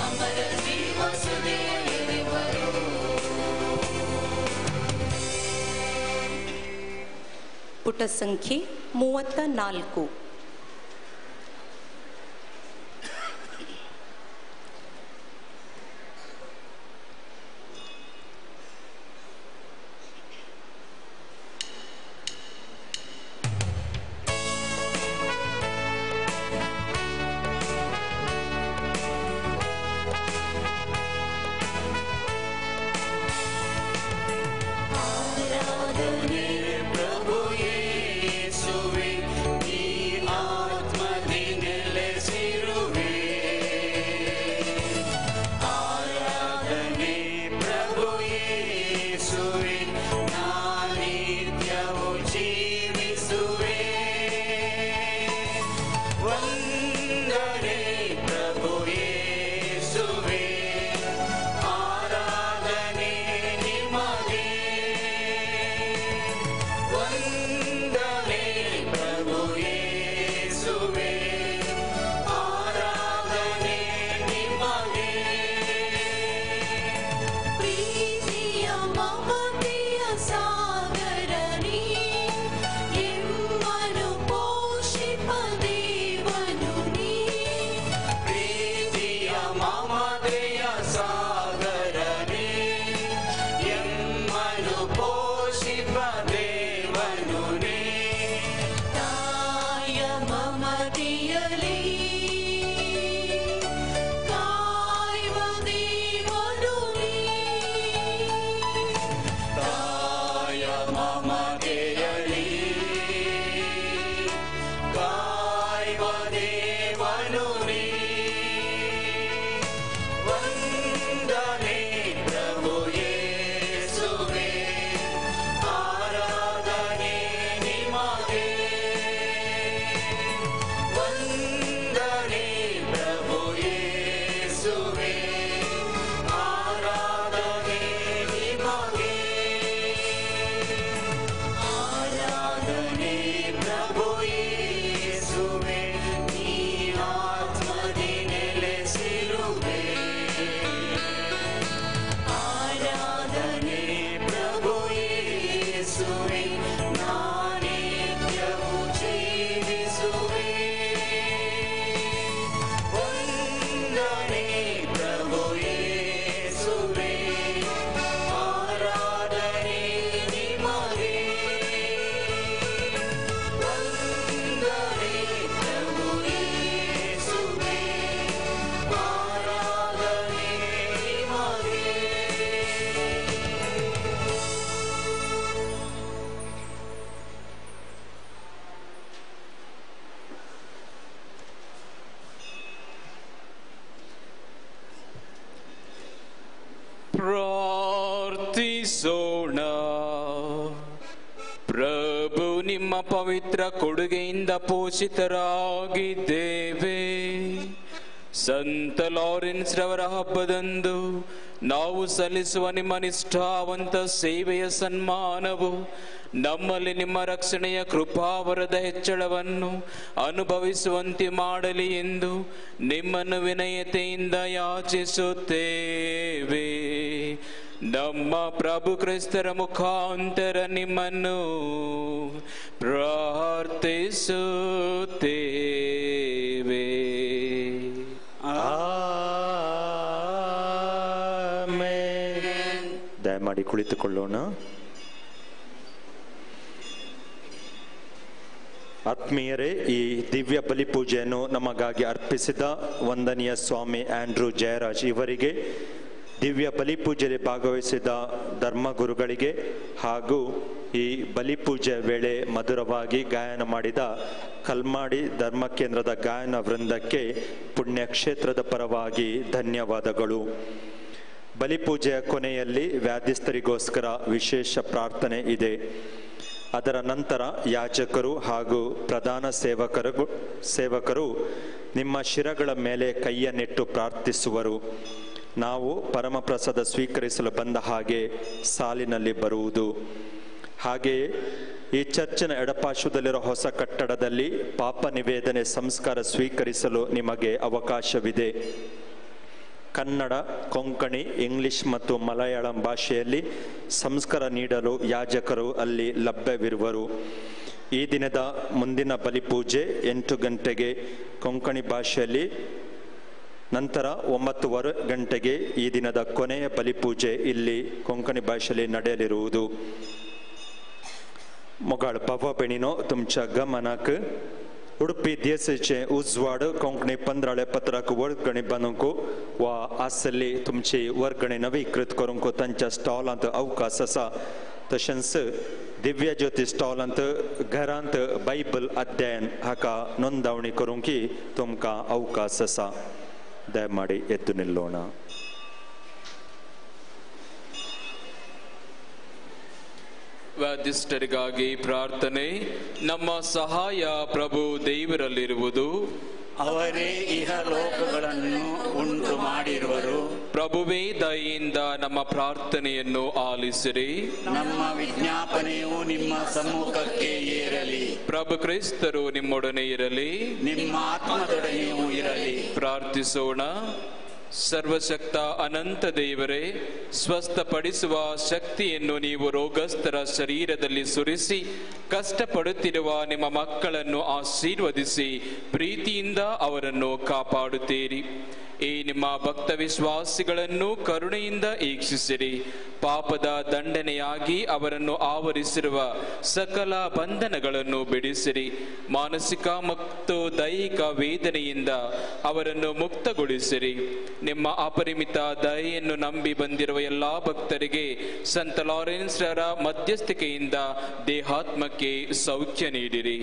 ಅಮರ ಜೀವ ಸುದೆಯ ಎರೆವರು. ಪುಟ ಸಂಖ್ಯೆ 34. ಪ್ರಾರ್ಥಿಸೋಣ. ಪ್ರಭು, ನಿಮ್ಮ ಪವಿತ್ರ ಕೊಡುಗೆಯಿಂದ ಪೋಷಿತರಾಗಿದ್ದೇವೆ. ಸಂತ ಲಾರೆನ್ಸ್ ರವರ ಹಬ್ಬದಂದು ನಾವು ಸಲ್ಲಿಸುವ ನಿಮ್ಮ ನಿಷ್ಠಾವಂತ ಸೇವೆಯ ಸನ್ಮಾನವು ನಮ್ಮಲ್ಲಿ ನಿಮ್ಮ ರಕ್ಷಣೆಯ ಕೃಪಾವರದ ಹೆಚ್ಚಳವನ್ನು ಅನುಭವಿಸುವಂತೆ ಮಾಡಲಿ ಎಂದು ನಿಮ್ಮನ್ನು ವಿನಯತೆಯಿಂದ ಯಾಚಿಸುತ್ತೇವೆ. ನಮ್ಮ ಪ್ರಭು ಕ್ರಿಸ್ತರ ಮುಖಾಂತರ ನಿಮ್ಮನ್ನು ಪ್ರಾರ್ಥಿಸುತ್ತೇವೆ. ದಯಮಾಡಿ ಕುಳಿತುಕೊಳ್ಳೋಣ. ಆತ್ಮೀಯರೇ, ಈ ದಿವ್ಯ ಬಲಿಪೂಜೆಯನ್ನು ನಮಗಾಗಿ ಅರ್ಪಿಸಿದ ವಂದನೀಯ ಸ್ವಾಮಿ ಆಂಡ್ರೂ ಜಯರಾಜ್ ಇವರಿಗೆ, ದಿವ್ಯ ಬಲಿಪೂಜೆಯಲ್ಲಿ ಭಾಗವಹಿಸಿದ ಧರ್ಮಗುರುಗಳಿಗೆ ಹಾಗೂ ಈ ಬಲಿಪೂಜೆ ವೇಳೆ ಮಧುರವಾಗಿ ಗಾಯನ ಮಾಡಿದ ಕಲ್ಮಾಡಿ ಧರ್ಮ ಕೇಂದ್ರದ ಗಾಯನ ವೃಂದಕ್ಕೆ ಪುಣ್ಯಕ್ಷೇತ್ರದ ಪರವಾಗಿ ಧನ್ಯವಾದಗಳು. ಬಲಿಪೂಜೆಯ ಕೊನೆಯಲ್ಲಿ ವ್ಯಾಧಿಸ್ಥರಿಗೋಸ್ಕರ ವಿಶೇಷ ಪ್ರಾರ್ಥನೆ ಇದೆ. ಅದರ ನಂತರ ಯಾಜಕರು ಹಾಗೂ ಪ್ರಧಾನ ಸೇವಕರು ನಿಮ್ಮ ಶಿರಗಳ ಮೇಲೆ ಕೈಯನ್ನಿಟ್ಟು ಪ್ರಾರ್ಥಿಸುವರು. ನಾವು ಪರಮಪ್ರಸಾದ ಸ್ವೀಕರಿಸಲು ಬಂದ ಹಾಗೆ ಸಾಲಿನಲ್ಲಿ ಬರುವುದು. ಹಾಗೆಯೇ ಈ ಚರ್ಚಿನ ಎಡಪಾರ್ಶ್ವದಲ್ಲಿರೋ ಹೊಸ ಕಟ್ಟಡದಲ್ಲಿ ಪಾಪ ನಿವೇದನೆ ಸಂಸ್ಕಾರ ಸ್ವೀಕರಿಸಲು ನಿಮಗೆ ಅವಕಾಶವಿದೆ. ಕನ್ನಡ, ಕೊಂಕಣಿ, ಇಂಗ್ಲಿಷ್ ಮತ್ತು ಮಲಯಾಳಂ ಭಾಷೆಯಲ್ಲಿ ಸಂಸ್ಕಾರ ನೀಡಲು ಯಾಜಕರು ಅಲ್ಲಿ ಲಭ್ಯವಿರುವರು. ಈ ದಿನದ ಮುಂದಿನ ಬಲಿಪೂಜೆ 8 ಗಂಟೆಗೆ ಕೊಂಕಣಿ ಭಾಷೆಯಲ್ಲಿ, ನಂತರ 9:15 ಗಂಟೆಗೆ ಈ ದಿನದ ಕೊನೆಯ ಬಲಿಪೂಜೆ ಇಲ್ಲಿ ಕೊಂಕಣಿ ಭಾಷೆಯಲ್ಲಿ ನಡೆಯಲಿರುವುದು. मोगाळ बाबा बेणीनो तुमच्या गमनाक उडपी देसाचे उजवाड कोंकणी 15 पत्राक वर्गणी बांदूंक वा आसली तुमची वर्गणी नवीकृत करूंक तांच्या स्टॉलांत अवकाश आसा. तशेंच दिव्य ज्योती स्टॉलांत घरांत बायबल अध्ययन हाका नोंदवणी करूंक तुमकां अवकाश आसा. दयमाडी एद्दु निल्लोण. ವ್ಯಾಧಿಷ್ಠರಿಗಾಗಿ ಪ್ರಾರ್ಥನೆ. ನಮ್ಮ ಸಹಾಯ ಪ್ರಭು ದೇವರಲ್ಲಿರುವುದು. ಅವರೇ ಇಹಲೋಕಗಳನ್ನು ಉಂಟು ಮಾಡಿರುವರು. ಪ್ರಭುವೇ ದಯೆಯಿಂದ ನಮ್ಮ ಪ್ರಾರ್ಥನೆಯನ್ನು ಆಲಿಸಿರಿ. ನಮ್ಮ ವಿಜ್ಞಾಪನೆಯು ನಿಮ್ಮ ಸಮ್ಮುಖಕ್ಕೆ ಏರಲಿ. ಪ್ರಭು ಕ್ರಿಸ್ತರು ನಿಮ್ಮೊಡನೆ ಇರಲಿ, ನಿಮ್ಮ ಆತ್ಮದೊಡನೆಯೂ ಇರಲಿ. ಪ್ರಾರ್ಥಿಸೋಣ. ಸರ್ವಶಕ್ತ ಅನಂತ ದೇವರೇ, ಸ್ವಸ್ಥಪಡಿಸುವ ಶಕ್ತಿಯನ್ನು ನೀವು ರೋಗಸ್ಥರ ಶರೀರದಲ್ಲಿ ಸುರಿಸಿ ಕಷ್ಟಪಡುತ್ತಿರುವ ನಿಮ್ಮ ಮಕ್ಕಳನ್ನು ಆಶೀರ್ವದಿಸಿ ಪ್ರೀತಿಯಿಂದ ಅವರನ್ನು ಕಾಪಾಡುತ್ತೀರಿ. ಈ ನಿಮ್ಮ ಭಕ್ತ ವಿಶ್ವಾಸಿಗಳನ್ನು ಕರುಣೆಯಿಂದ ಈಕ್ಷಿಸಿರಿ. ಪಾಪದ ದಂಡನೆಯಾಗಿ ಅವರನ್ನು ಆವರಿಸಿರುವ ಸಕಲ ಬಂಧನಗಳನ್ನು ಬಿಡಿಸಿರಿ. ಮಾನಸಿಕ ಮತ್ತು ದೈಹಿಕ ವೇದನೆಯಿಂದ ಅವರನ್ನು ಮುಕ್ತಗೊಳಿಸಿರಿ. ನಿಮ್ಮ ಅಪರಿಮಿತ ದಯೆಯನ್ನು ನಂಬಿ ಬಂದಿರುವ ಎಲ್ಲಾ ಭಕ್ತರಿಗೆ ಸಂತ ಲಾರೆನ್ಸ್ರ ಮಧ್ಯಸ್ಥಿಕೆಯಿಂದ ದೇಹಾತ್ಮಕ್ಕೆ ಸೌಖ್ಯ ನೀಡಿರಿ.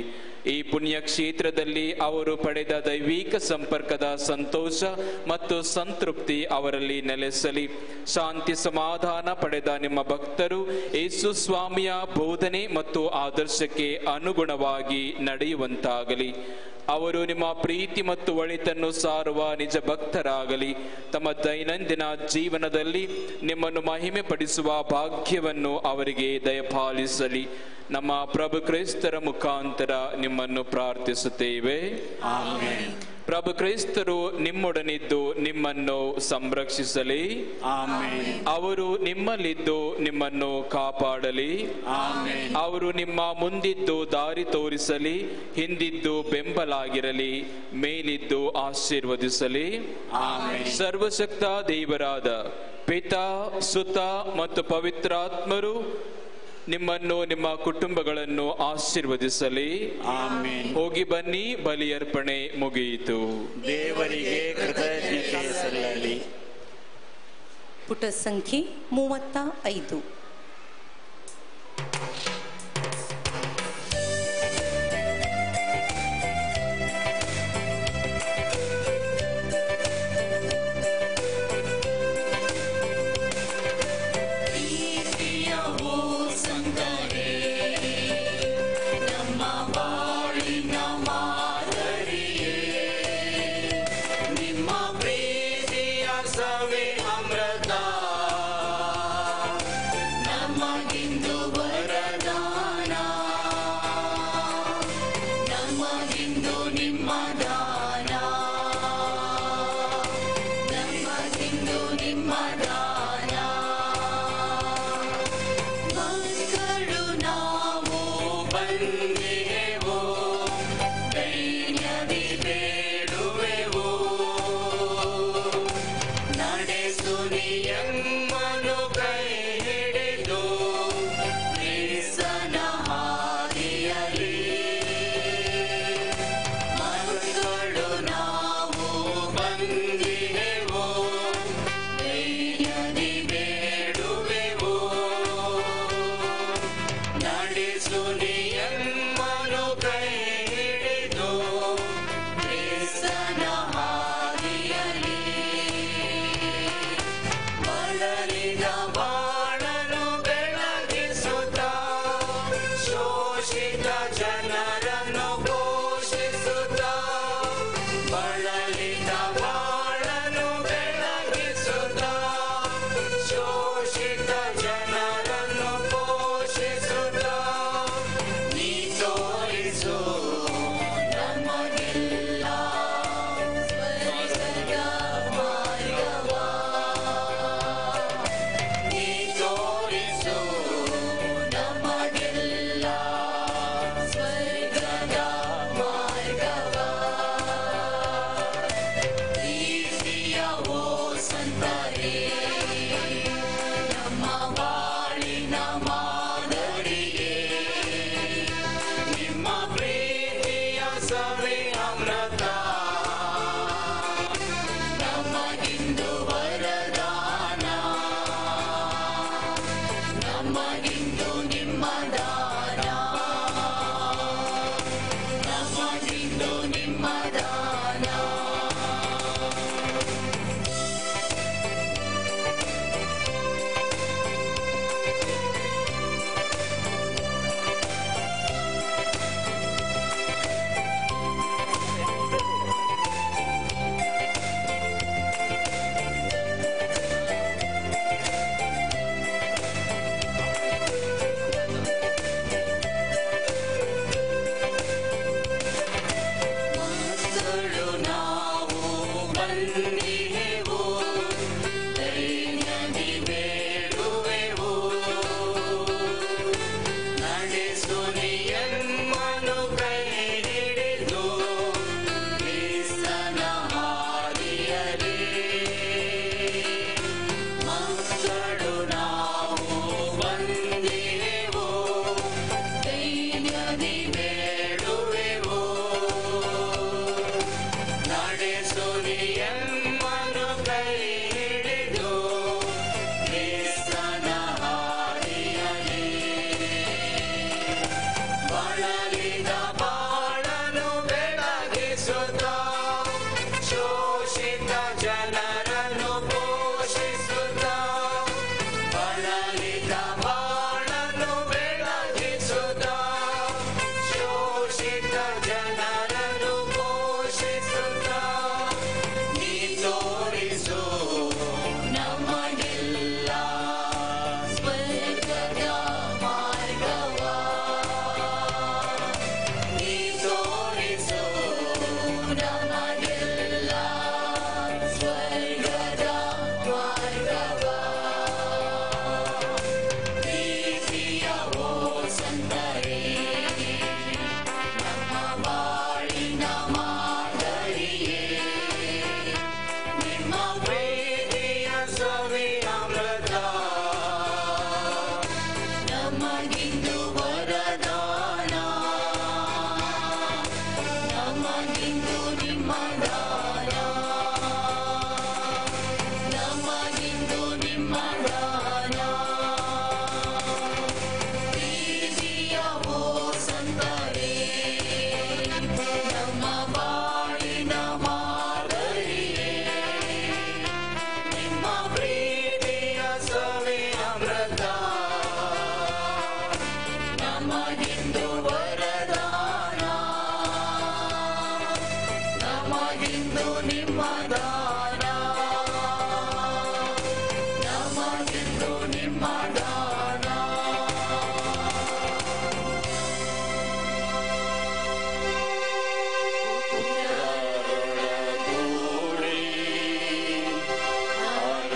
ಈ ಪುಣ್ಯ ಕ್ಷೇತ್ರದಲ್ಲಿ ಅವರು ಪಡೆದ ದೈವಿಕ ಸಂಪರ್ಕದ ಸಂತೋಷ ಮತ್ತು ಸಂತೃಪ್ತಿ ಅವರಲ್ಲಿ ನೆಲೆಸಲಿ. ಶಾಂತಿ ಸಮಾಧಾನ ಪಡೆದ ನಿಮ್ಮ ಭಕ್ತರು ಯೇಸು ಸ್ವಾಮಿಯ ಬೋಧನೆ ಮತ್ತು ಆದರ್ಶಕ್ಕೆ ಅನುಗುಣವಾಗಿ ನಡೆಯುವಂತಾಗಲಿ. ಅವರು ನಿಮ್ಮ ಪ್ರೀತಿ ಮತ್ತು ಒಳಿತನ್ನು ಸಾರುವ ನಿಜ ಭಕ್ತರಾಗಲಿ. ತಮ್ಮ ದೈನಂದಿನ ಜೀವನದಲ್ಲಿ ನಿಮ್ಮನ್ನು ಮಹಿಮೆ ಪಡಿಸುವ ಭಾಗ್ಯವನ್ನು ಅವರಿಗೆ ದಯಪಾಲಿಸಲಿ. ನಮ್ಮ ಪ್ರಭು ಕ್ರೈಸ್ತರ ಮುಖಾಂತರ ನಿಮ್ಮನ್ನು ಪ್ರಾರ್ಥಿಸುತ್ತೇವೆ. ಆಮೆನ್. ಪ್ರಭು ಕ್ರೈಸ್ತರು ನಿಮ್ಮೊಡನಿದ್ದು ನಿಮ್ಮನ್ನು ಸಂರಕ್ಷಿಸಲಿ. ಆಮೆನ್. ಅವರು ನಿಮ್ಮಲ್ಲಿದ್ದು ನಿಮ್ಮನ್ನು ಕಾಪಾಡಲಿ. ಆಮೆನ್. ಅವರು ನಿಮ್ಮ ಮುಂದಿದ್ದು ದಾರಿ ತೋರಿಸಲಿ, ಹಿಂದಿದ್ದು ಬೆಂಬಲಾಗಿರಲಿ, ಮೇಲಿದ್ದು ಆಶೀರ್ವದಿಸಲಿ. ಆಮೆನ್. ಸರ್ವಶಕ್ತ ದೇವರಾದ ಪಿತಾ, ಸುತ ಮತ್ತು ಪವಿತ್ರಾತ್ಮರು ನಿಮ್ಮನ್ನು ನಿಮ್ಮ ಕುಟುಂಬಗಳನ್ನು ಆಶೀರ್ವದಿಸಲಿ. ಆಮೆನ್. ಹೋಗಿ ಬನ್ನಿ, ಬಲಿಯರ್ಪಣೆ ಮುಗಿಯಿತು. ದೇವರಿಗೆ ಕೃತಜ್ಞತೆ ಸಲ್ಲಲಿ. ಪುಟ ಸಂಖ್ಯೆ 35. ನಡೆಸು ನೀ ಶೋಷಿತ ಜನರನ್ನು ಪೋಷಿಸುತ್ತ ಬಳಲಿದ ಬಾಳನ್ನು ಬೆಳಗಿಸುತ್ತ ಶೋಷಿತ ಜನರನ್ನು ಪೋಷಿಸುತ್ತ ನೀ ತೋರಿಸು ನಮಗೆಲ್ಲ ಸ್ವರ್ಗದ ಮಾರ್ಗವ ನೀ ತೋರಿಸು ನಮಗೆಲ್ಲ ಸ್ವರ್ಗದ ಮಾರ್ಗವ ಪ್ರೀತಿಯ ಓ ಸಂತರೇ ನಮ್ಮ ಬಾಳಿನ ಮಾದರಿಯೇ ನಿಮ್ಮ ಪ್ರೀತಿಯ ಸವಿಯಾಮೃತ ನಮಗಿಂದು ವರದಾನ ನಮಗಿಂದು ನಿಮ್ಮ ದಾನ ನಮಗಿಂದು ನಿಮ್ಮ ದಾನ ಪ್ರೀತಿಯ ಓ ಸಂತರೇ ನಮ್ಮ ಬಾಳಿನ ಮಾದರಿಯೇ ನಿಮ್ಮ ಪ್ರೀತಿಯ ಸವಿಯಾಮೃತ ನಮಗಿಂದು ವರದಾನ ನಮಗಿಂದು ನಿಮ್ಮ ದಾನ ನಮಗಿಂದು ನಿಮ್ಮ ದಾನ ಪುತ್ರರೊಡಗೂಡಿ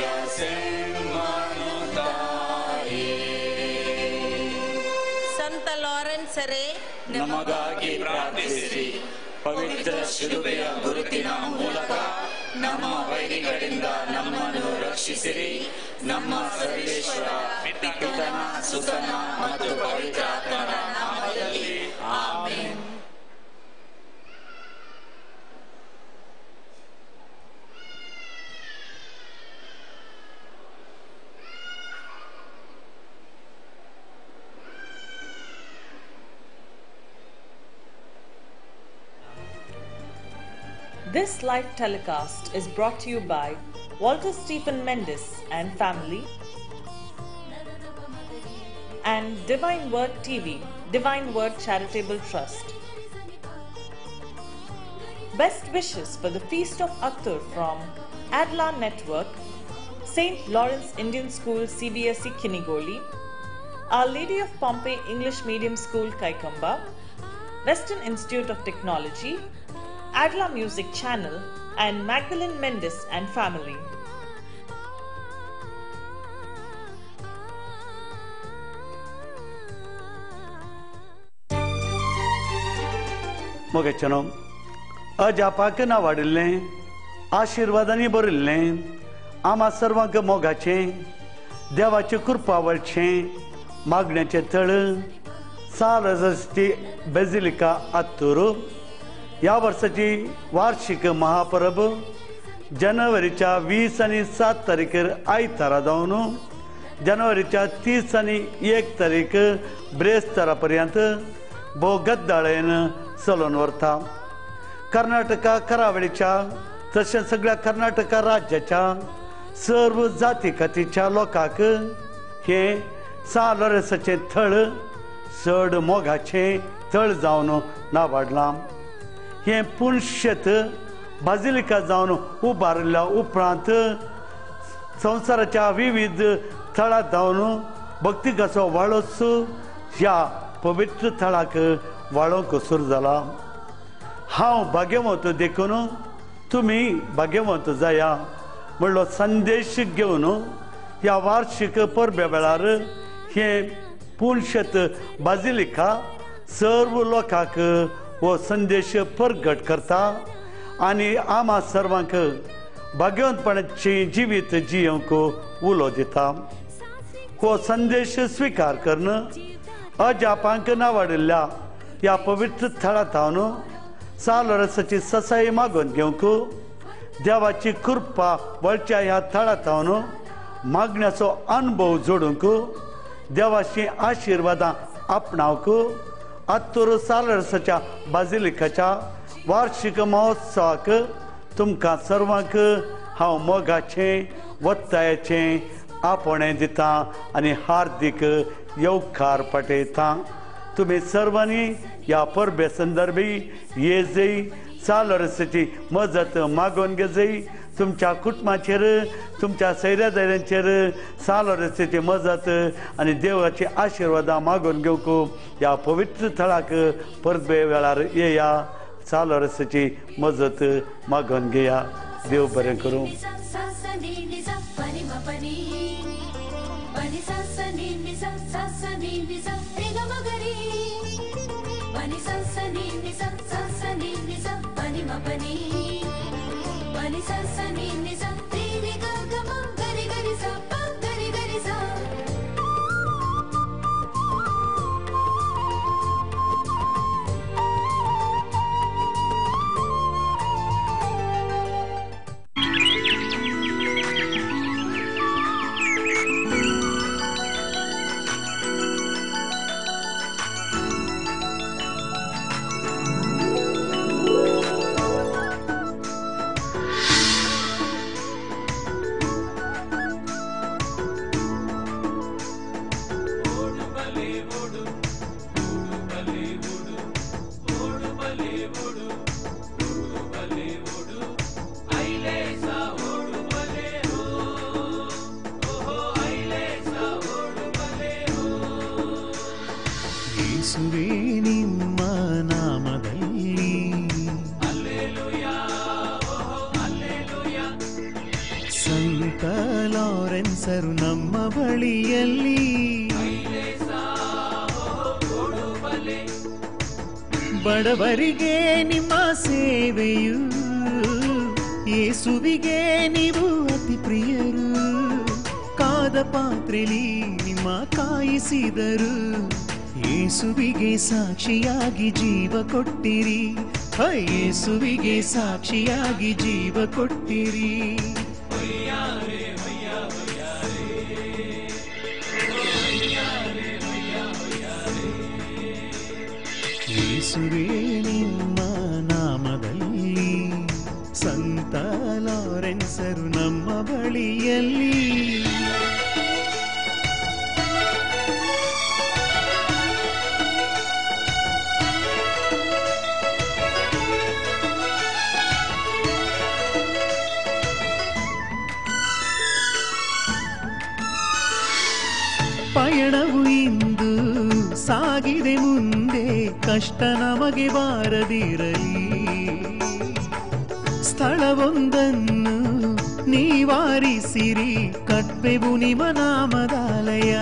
ಅರಸೆಮ್ಮನು ತಾಯಿ ಸಂತ ಲಾರೆನ್ಸರೇ ನಮಗಾಗಿ ಪ್ರಾರ್ಥಿಸಿರಿ. ಪವಿತ್ರ ಶಿಲುಬೆಯ ಗುರುತಿನ ಮೂಲಕ ನಮ್ಮ ವೈರಿಗಳಿಂದ ನಮ್ಮನ್ನು ರಕ್ಷಿಸಿರಿ. ನಮ್ಮ ಸರ್ವೇಶ್ವರ ಪಿತನ ಸುತನ ಮತ್ತು ಪವಿತ್ರಾತ್ಮನ ನಾಮದಲ್ಲಿ amen. This live telecast is brought to you by Walter Stephen Mendes and family and Divine Word TV, Divine Word Charitable Trust. Best wishes for the Feast of Akhtar from Adla Network, St. Lawrence Indian School CBSE Kinigoli, Our Lady of Pompeii English Medium School Kaikamba, Western Institute of Technology, Adla Music Channel and Magdalene Mendes and family. मोगेचनो अजापाक ना वाडिल्ले आशीर्वादांनी भरिल्ले आमा सर्वांक मोगाचे देवाचे कृपावळचे मागण्याचे तळ सालजस्ती basilica आत्तूर या वर्षाची वार्षिक महापर्व जानेवारीच्या 20 आणि 7 तारखेर आयतारा जावन जानेवारीच्या 30 आणि 1 तारीख ब्रेस्तारापर्यंत भोगद्दाळेन चलून वरता. कर्नाटका करावळीच्या तशेंच सगळ्या कर्नाटका राज्याच्या सर्व जाती खातीच्या लोकांक हे सालरसाचे थळ चड मोगाचे थळ जावन नावाडलां. हे पुणशेत बाजिलिका जावन उबारिल्ल्या उपरांत संवसाराच्या विविध थळांत जावन भक्तिकाचो वाळोच ह्या पवित्र थळाक वाळोवंक सुरू जाला. हांव भाग्यवंत देखून तुमी भाग्यवंत जाया म्हणलो संदेश घेवन ह्या वार्षिक परबे वेळार हे पुणशेत बाजिलिका सर्व लोकांक हो संदेश प्रगट करता आनी आम्हा सर्वांक भाग्यवंतपणाची जिवीत जियोवंक उलो दिता. हो संदेश स्वीकार करून अजापांक नावाडिल्ल्या ह्या पवित्र थळांत हांव सालरसाची ससाई मागून घेवंक देवाची कृपा वळच्या ह्या थळांत हांव मागण्याचो अनुभव जोडूंक देवाची आशिर्वादां आपणावंक आत्तूर सालरसाच्या बाजिलिकाच्या वार्षिक महोत्सवाक तुमकां सर्वांक हांव मोगाचें वत्तायाचें आपणे दितां आनी हार्दिक येवकार पटयतां. तुम्ही सर्वांनी ह्या परबे संदर्भी येजय सालरसाची मजत मागून घेजय. तुमच्या कुटुंबाचेर तुमच्या सैर्यादारांचेर सालरसाची मजत आनी देवाची आशिर्वादां मागून घेवंक ह्या पवित्र थळाक परबे वेळार येया. सालरसाची मजत मागून घेया. देव बरें करूं. ನಮ್ಮ ಬಳಿಯಲ್ಲಿ ಬಡವರಿಗೆ ನಿಮ್ಮ ಸೇವೆಯು ಯೇಸುವಿಗೆ ನೀವು ಅತಿ ಪ್ರಿಯರು. ಕಾದ ಪಾತ್ರೆಲಿ ನಿಮ್ಮ ಕಾಯಿಸಿದರು ಯೇಸುವಿಗೆ ಸಾಕ್ಷಿಯಾಗಿ ಜೀವ ಕೊಟ್ಟಿರಿ. ಯೇಸುವಿಗೆ ಸಾಕ್ಷಿಯಾಗಿ ಜೀವ ಕೊಟ್ಟಿರಿ. ಯೇಸುವೇ ನಿಮ್ಮ ನಾಮದಲ್ಲಿ ಸಂತ ಲಾರೆನ್ಸರು ನಮ್ಮ ಬಳಿಯಲ್ಲಿ. ಪಯಣವು ಇಂದು ಸಾಗಿದೆ ಮುಂದೆ, ಕಷ್ಟ ನಮಗೆ ಬಾರದಿರಲಿ. ಸ್ಥಳವೊಂದನ್ನು ನೀವಾರಿಸಿರಿ, ಕಟ್ಟೆವು ನಿಮ್ಮ ನಾಮದಾಲಯ.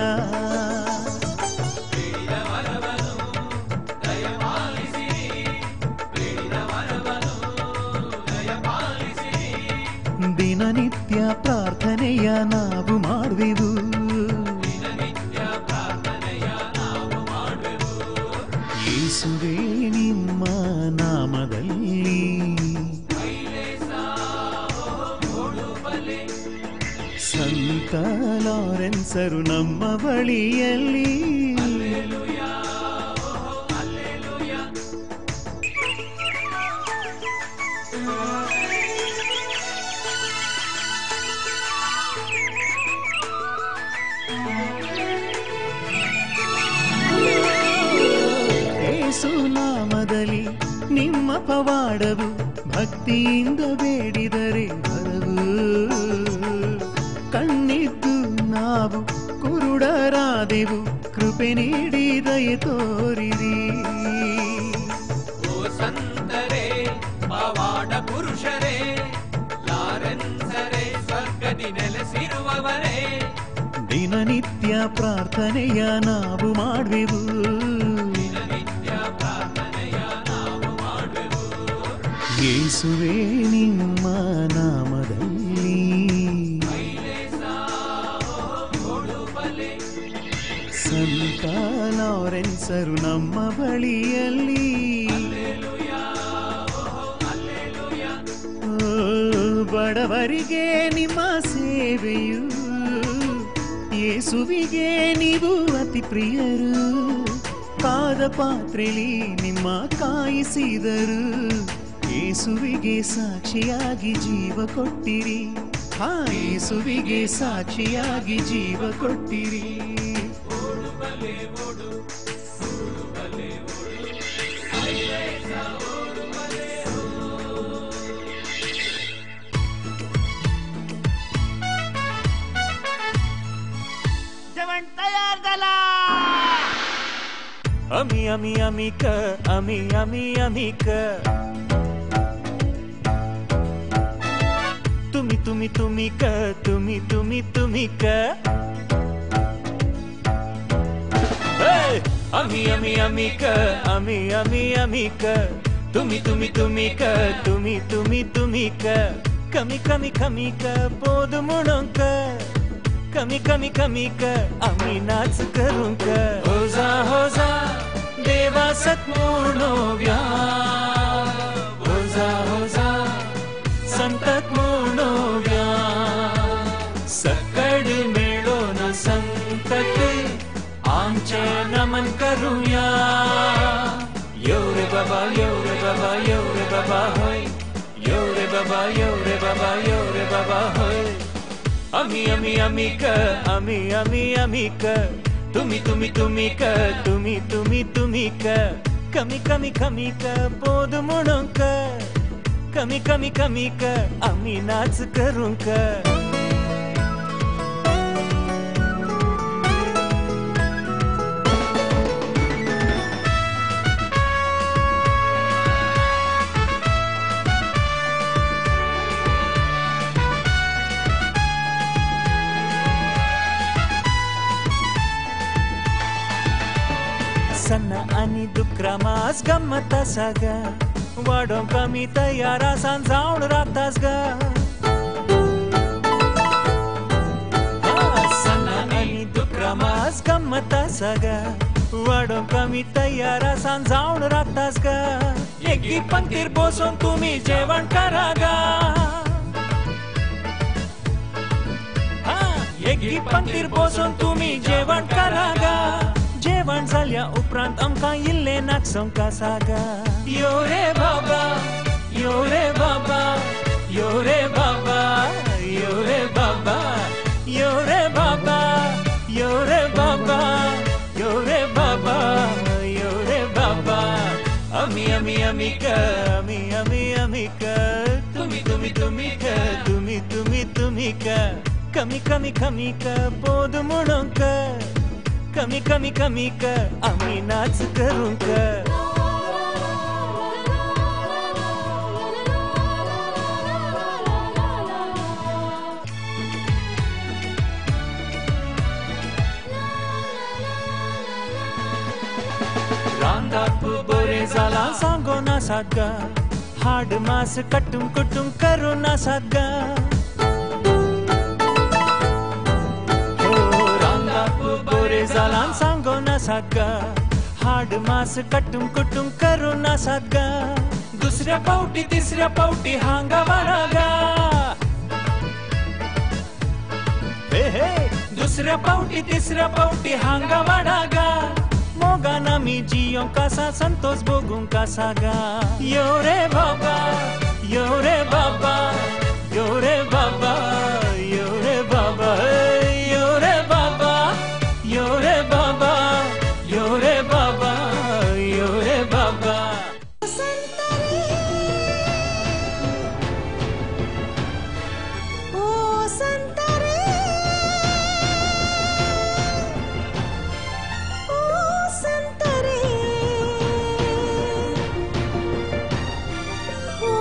ದಿನನಿತ್ಯ ಪ್ರಾರ್ಥನೆಯ ನಾವು ಮಾಡುವೆವು. ಯೇಸುವೇ ನಿಮ್ಮ ನಾಮದಲ್ಲಿ ಸಂತ ಲಾರೆನ್ಸರು ನಮ್ಮ ಬಳಿಯಲ್ಲಿ. ಯೇಸು ನಾಮದಲ್ಲಿ ನಿಮ್ಮ ಪವಾಡವು, ಭಕ್ತಿಯಿಂದ ಬೇಡಿದರೆ ಬರವು. ಕಣ್ಣಿದ್ದು ನಾವು ಕುರುಡರಾದೆವು, ಕೃಪೆ ನೀಡಿ ದಯೆ ತೋರಿರಿ. ಓ ಸಂತರೇ, ಪವಾಡ ಪುರುಷರೇ, ಲಾರೆನ್ಸರೇ, ಸ್ವರ್ಗದಿ ನೆಲೆಸಿರುವವರೇ, ದಿನನಿತ್ಯ ಪ್ರಾರ್ಥನೆಯ ನಾವು ಮಾಡುವೆವು. ಯೇಸುವೇ ನಿಮ್ಮ ನಾಮದಲ್ಲಿ ಸಂತ ಲಾರೆನ್ಸರು ನಮ್ಮ ಬಳಿಯಲ್ಲಿ. ಬಡವರಿಗೆ ನಿಮ್ಮ ಸೇವೆಯು, ಯೇಸುವಿಗೆ ನೀವು ಅತಿ ಪ್ರಿಯರು. ಕಾದ ಪಾತ್ರೆಲಿ ನಿಮ್ಮ ಕಾಯಿಸಿದರು ಯೇಸುವಿಗೆ ಸಾಕ್ಷಿಯಾಗಿ ಜೀವ ಕೊಟ್ಟಿರಿ. ಹಾ, ಯೇಸುವಿಗೆ ಸಾಕ್ಷಿಯಾಗಿ ಜೀವ ಕೊಟ್ಟಿರಿ. जेवण तयार झाला. अमी अमी अमी क अमी अमी अमी क तुम्ही तुम्ही तुम्ही क तुम्ही तुम्ही तुम्ही क अमी अमी अमी क अमी अमी अमी क तुम्ही तुम्ही तुम्ही क तुम्ही तुम्ही तुम्ही क कमी कमी कमी क बोध म्हणून क कमी कमी कमी क आम्ही नाच करू क होजा होजा देवा सत्मूर्णोव्या होजा होजा संतत मूर्णोव्या सकड मेळोन संतत आमचे नमन करूया. यो रे बाबा यो रे बाबा यो रे बाबा होय यो रे बाबा यो रे बाबा यो रे बाबा होय. अमी अमी अमी क अमी अमी अमी क तुम्ही तुम्ही तुम्ही क तुम्ही तुम्ही तुम्ही क कमी कमी कमी क बोध म्हणून क कमी कमी कमी क आम्ही नाच करू क. सन्न आणि दुक्रामास गम्मत साग वाढो कमी तयारा जाऊन राहतास ग. सन्न आणि दुक्रामास गम्मत साग वाढो कमी तयारा जाऊन राहतास ग. एकी पंक्तीर बसून तुम्ही जेवण करा ग. एकी पंक्तीर बसून तुम्ही जेवण करा ग. जेवण झाल्या उपरांत आमकां इल्ले नाचोंक सागा. यो रे बाबा यो रे बाबा यो रे बाबा यो रे बाबा यो रे बाबा यो रे बाबा यो रे बाबा यो रे बाबा. अमी अमी अमी क अमी अमी अमी क तुम्ही तुम्ही तुम्ही क तुम्ही तुम्ही तुम्ही क कमी कमी कमी क बोध म्हणून क कमी कमी कमी क आम्ही नाच करू क. रांदात बरे जाला सांगो ना साग हाड मास कटून कुटून करू ना साग. बरे जाला सांगो ना साग हाड मास कटून कुटून करू ना साग. दुसऱ्या पावटी तिसऱ्या पावटी हांगा वाडागा. हे हे दुसऱ्या पावटी तिसऱ्या पावटी हांगा वाडागा. मोगान आमी जियो कासा संतोष भोगूंक कासागा. यो रे बाबा यो रे बाबा यो रे बाबा यो रे बाबा यो रे बाबा यो रे बाबा यो रे बाबा यो रे बाबा. ओ संतरे ओ संतरे ओ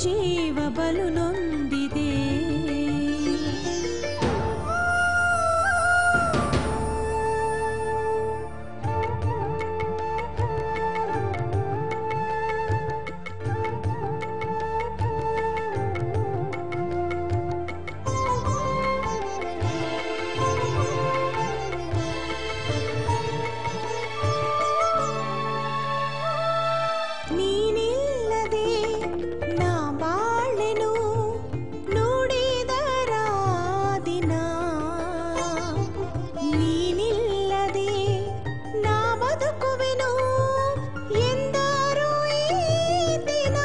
ಜೀವ ಬಲು ನೊಂದಿದೆ. ನೀನಿಲ್ಲದೆ ನಾ ಬಾಳೆನು ನುಡಿದರ ದಿನ, ನೀನಿಲ್ಲದೆ ನಾ ಬದುಕುವೆನು ಎಂದರು ಈ ದಿನ.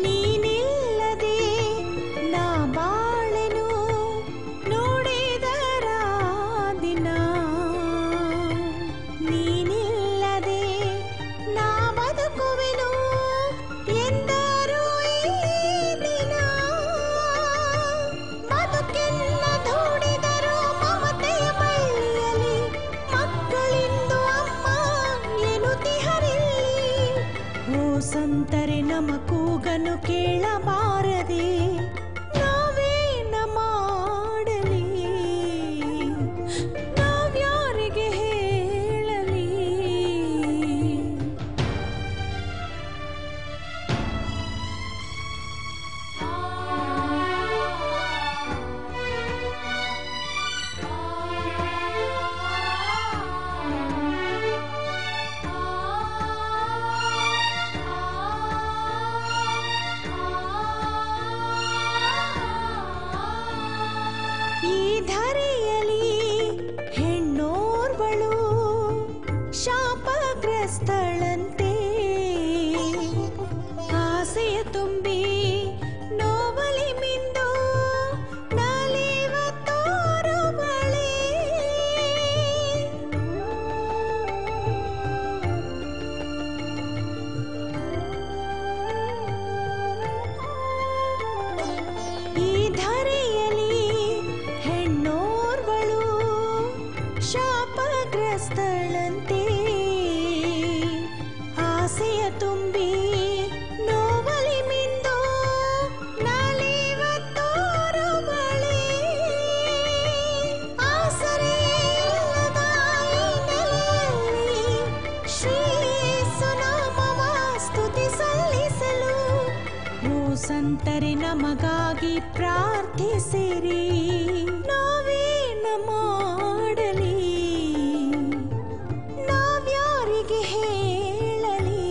ನೀನಿಲ್ಲದೆ ನಾ ಬಾಳೆನು ನೋಡಿದರ ದಿನ, ನೀನಿಲ್ಲದೆ ನಾ ಬದುಕುವೆನು ಎಂದರು ಈ ದಿನ. ಬದುಕೆಲ್ಲ ದೂಡಿದರು ಮಮತೆಯ ಬಳ್ಳಿಯಲ್ಲಿ, ಮಕ್ಕಳಿಂದು ಅಮ್ಮ ಎನ್ನುತ್ತಿಹರಿಲ್ಲಿ. ಓ ಸಂತರೆ ನಮ್ಮ ಕೂಗನ್ನು ಕೇಳಬಾರದೆ, ನಾವೇನ ಮಾಡಲಿ, ನಾವ್ಯಾರಿಗೆ ಹೇಳಲಿ. ಈ ಧರೆಯಲ್ಲಿ ಹೆಣ್ಣೋರ್ವಳು ಶಾಪಗ್ರಸ್ತಳಂತೆ, ಆಸೆಯ ತುಂಬಿ ನೋವಲಿ ಮಿಂದು ನಲಿವ ತೋರುವಳೆ. ಈ ಧರೆಯಲ್ಲಿ ಹೆಣ್ಣೋರ್ವಳು ಶಾಪಗ್ರಸ್ತಳಂತೆ, ಆಸೆಯ ತುಂಬಿ ನೋವಲಿ ಮಿಂದು ನಲಿವ ತೋರುವಳೆ. ಆಸರೆಯಿಲ್ಲದ ಈ ನೆಲೆಯಲ್ಲಿ ಶ್ರೀ ಸುನಾಮವ ಸ್ತುತಿ ಸಲ್ಲಿಸಲು ಓ ಸಂತರೆ ನಮಗಾಗಿ ಪ್ರಾರ್ಥಿಸಿರಿ. ನಾವೇನ ಮಾಡಲಿ, ನಾವ್ಯಾರಿಗೆ ಹೇಳಲಿ,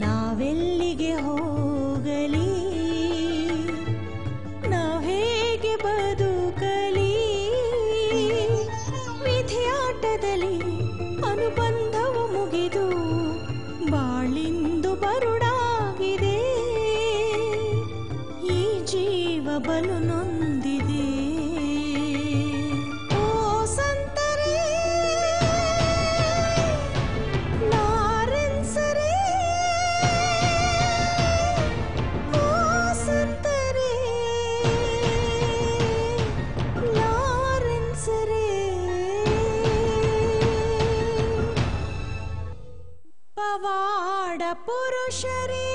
ನಾವೆಲ್ಲಿಗೆ ಹೋಗಲಿ, ನಾವ್ ಹೇಗೆ ಬದುಕಲಿ. ವಿಧಿಯಾಟದಲ್ಲಿ ಅನುಬಂಧವು ಮುಗಿದು ಬಾಳಿಂದು ಬರುಡಾಗಿದೆ, ಈ ಜೀವ ಬಲು ನೊಂದಿದೆ. ಓ ಸಂತರೇ, ಲಾರೆನ್ಸರೇ, ಓ ಸಂತರೇ, ಲಾರೆನ್ಸರೇ. ಪವಾಡ ಪುರುಷರೇ,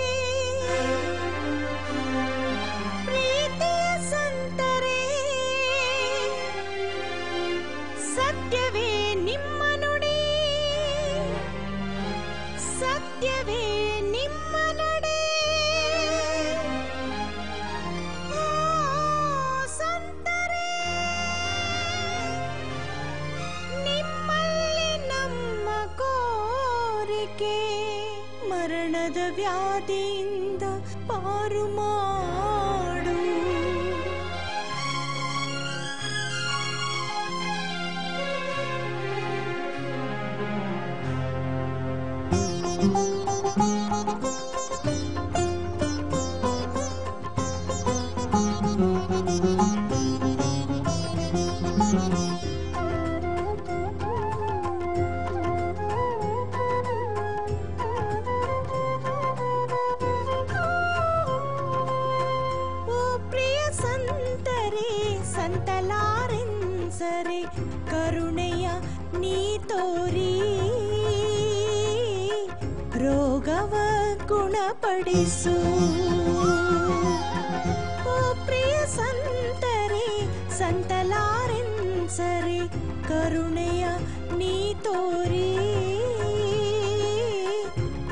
ಪ್ರೀತಿಯ ಸಂತರೇ, ಸತ್ಯವೇ ನಿಮ್ಮ ನುಡಿ, ಸತ್ಯವೇ ನಿಮ್ಮ ನಡೆ. ಓ ಸಂತರೇ, ನಿಮ್ಮಲ್ಲಿ ನಮ್ಮ ಕೋರಿಕೆ, ಮರಣದ ವ್ಯಾಧಿಯಿಂದ ಪಾರು ಮಾಡು. ಸಂತಲಾರೆನ್ಸರೆ ಕರುಣೆಯ ನೀ ತೋರಿ ರೋಗವ ಗುಣಪಡಿಸು. ಓ ಪ್ರಿಯ ಸಂತರೆ ಸಂತಲಾರೆನ್ಸರೆ ಕರುಣೆಯ ನೀ ತೋರಿ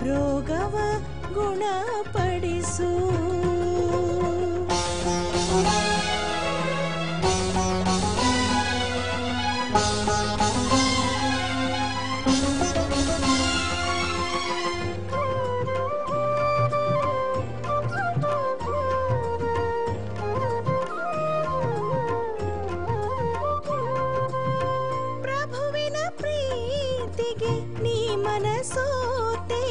ರೋಗವ ಗುಣಪಡಿಸು. ಪ್ರಭುವಿನ ಪ್ರೀತಿಗೆ ನೀ ಮನಸೋತೆ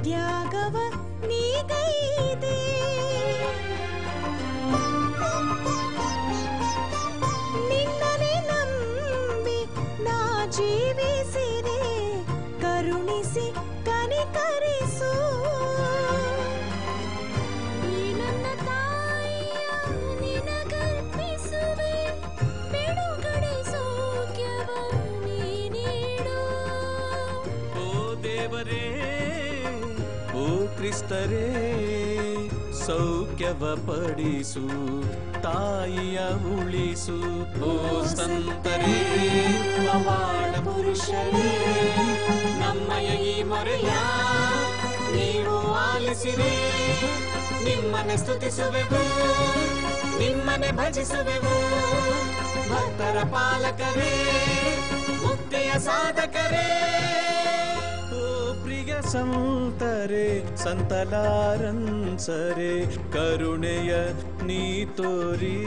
ತ್ಯಾಗವ ನೀಗೈದೆ. ನಿನ್ನನೆ ನಂಬಿ ನಾ ಜೀವಿಸಿದೆ ಕರುಣಿಸಿ ಕನಿಕರಿಸು. ಈ ನನ್ನ ತಾಯಿಯ ನಿನಗರ್ಪಿಸುವೆ ಬಿಡುಗಡೆ ಸೌಖ್ಯವ ನೀ ನೀಡು. ಓ ದೇವರೇ ಓ ಕ್ರಿಸ್ತರೇ ಸೌಖ್ಯವ ಪಡಿಸು ತಾಯಿಯ ಉಳಿಸು. ಓ ಸಂತರೇ ಪವಾಡ ಪುರುಷರೇ ನಮ್ಮಯ ಈ ಮೊರೆಯ ನೀವು ಆಲಿಸಿರಿ. ನಿಮ್ಮನೆ ಸ್ತುತಿಸುವೆವು ನಿಮ್ಮನೆ ಭಜಿಸುವೆವು. ಭಕ್ತರ ಪಾಲಕರೇ ಮುಕ್ತಿಯ ಸಾಧಕರೇ. ಓ ಪ್ರಿಯ ಸಂತರೆ ಸಂತಲಾರನ್ಸರೆ ಕರುಣೆಯ ನೀ ತೋರಿ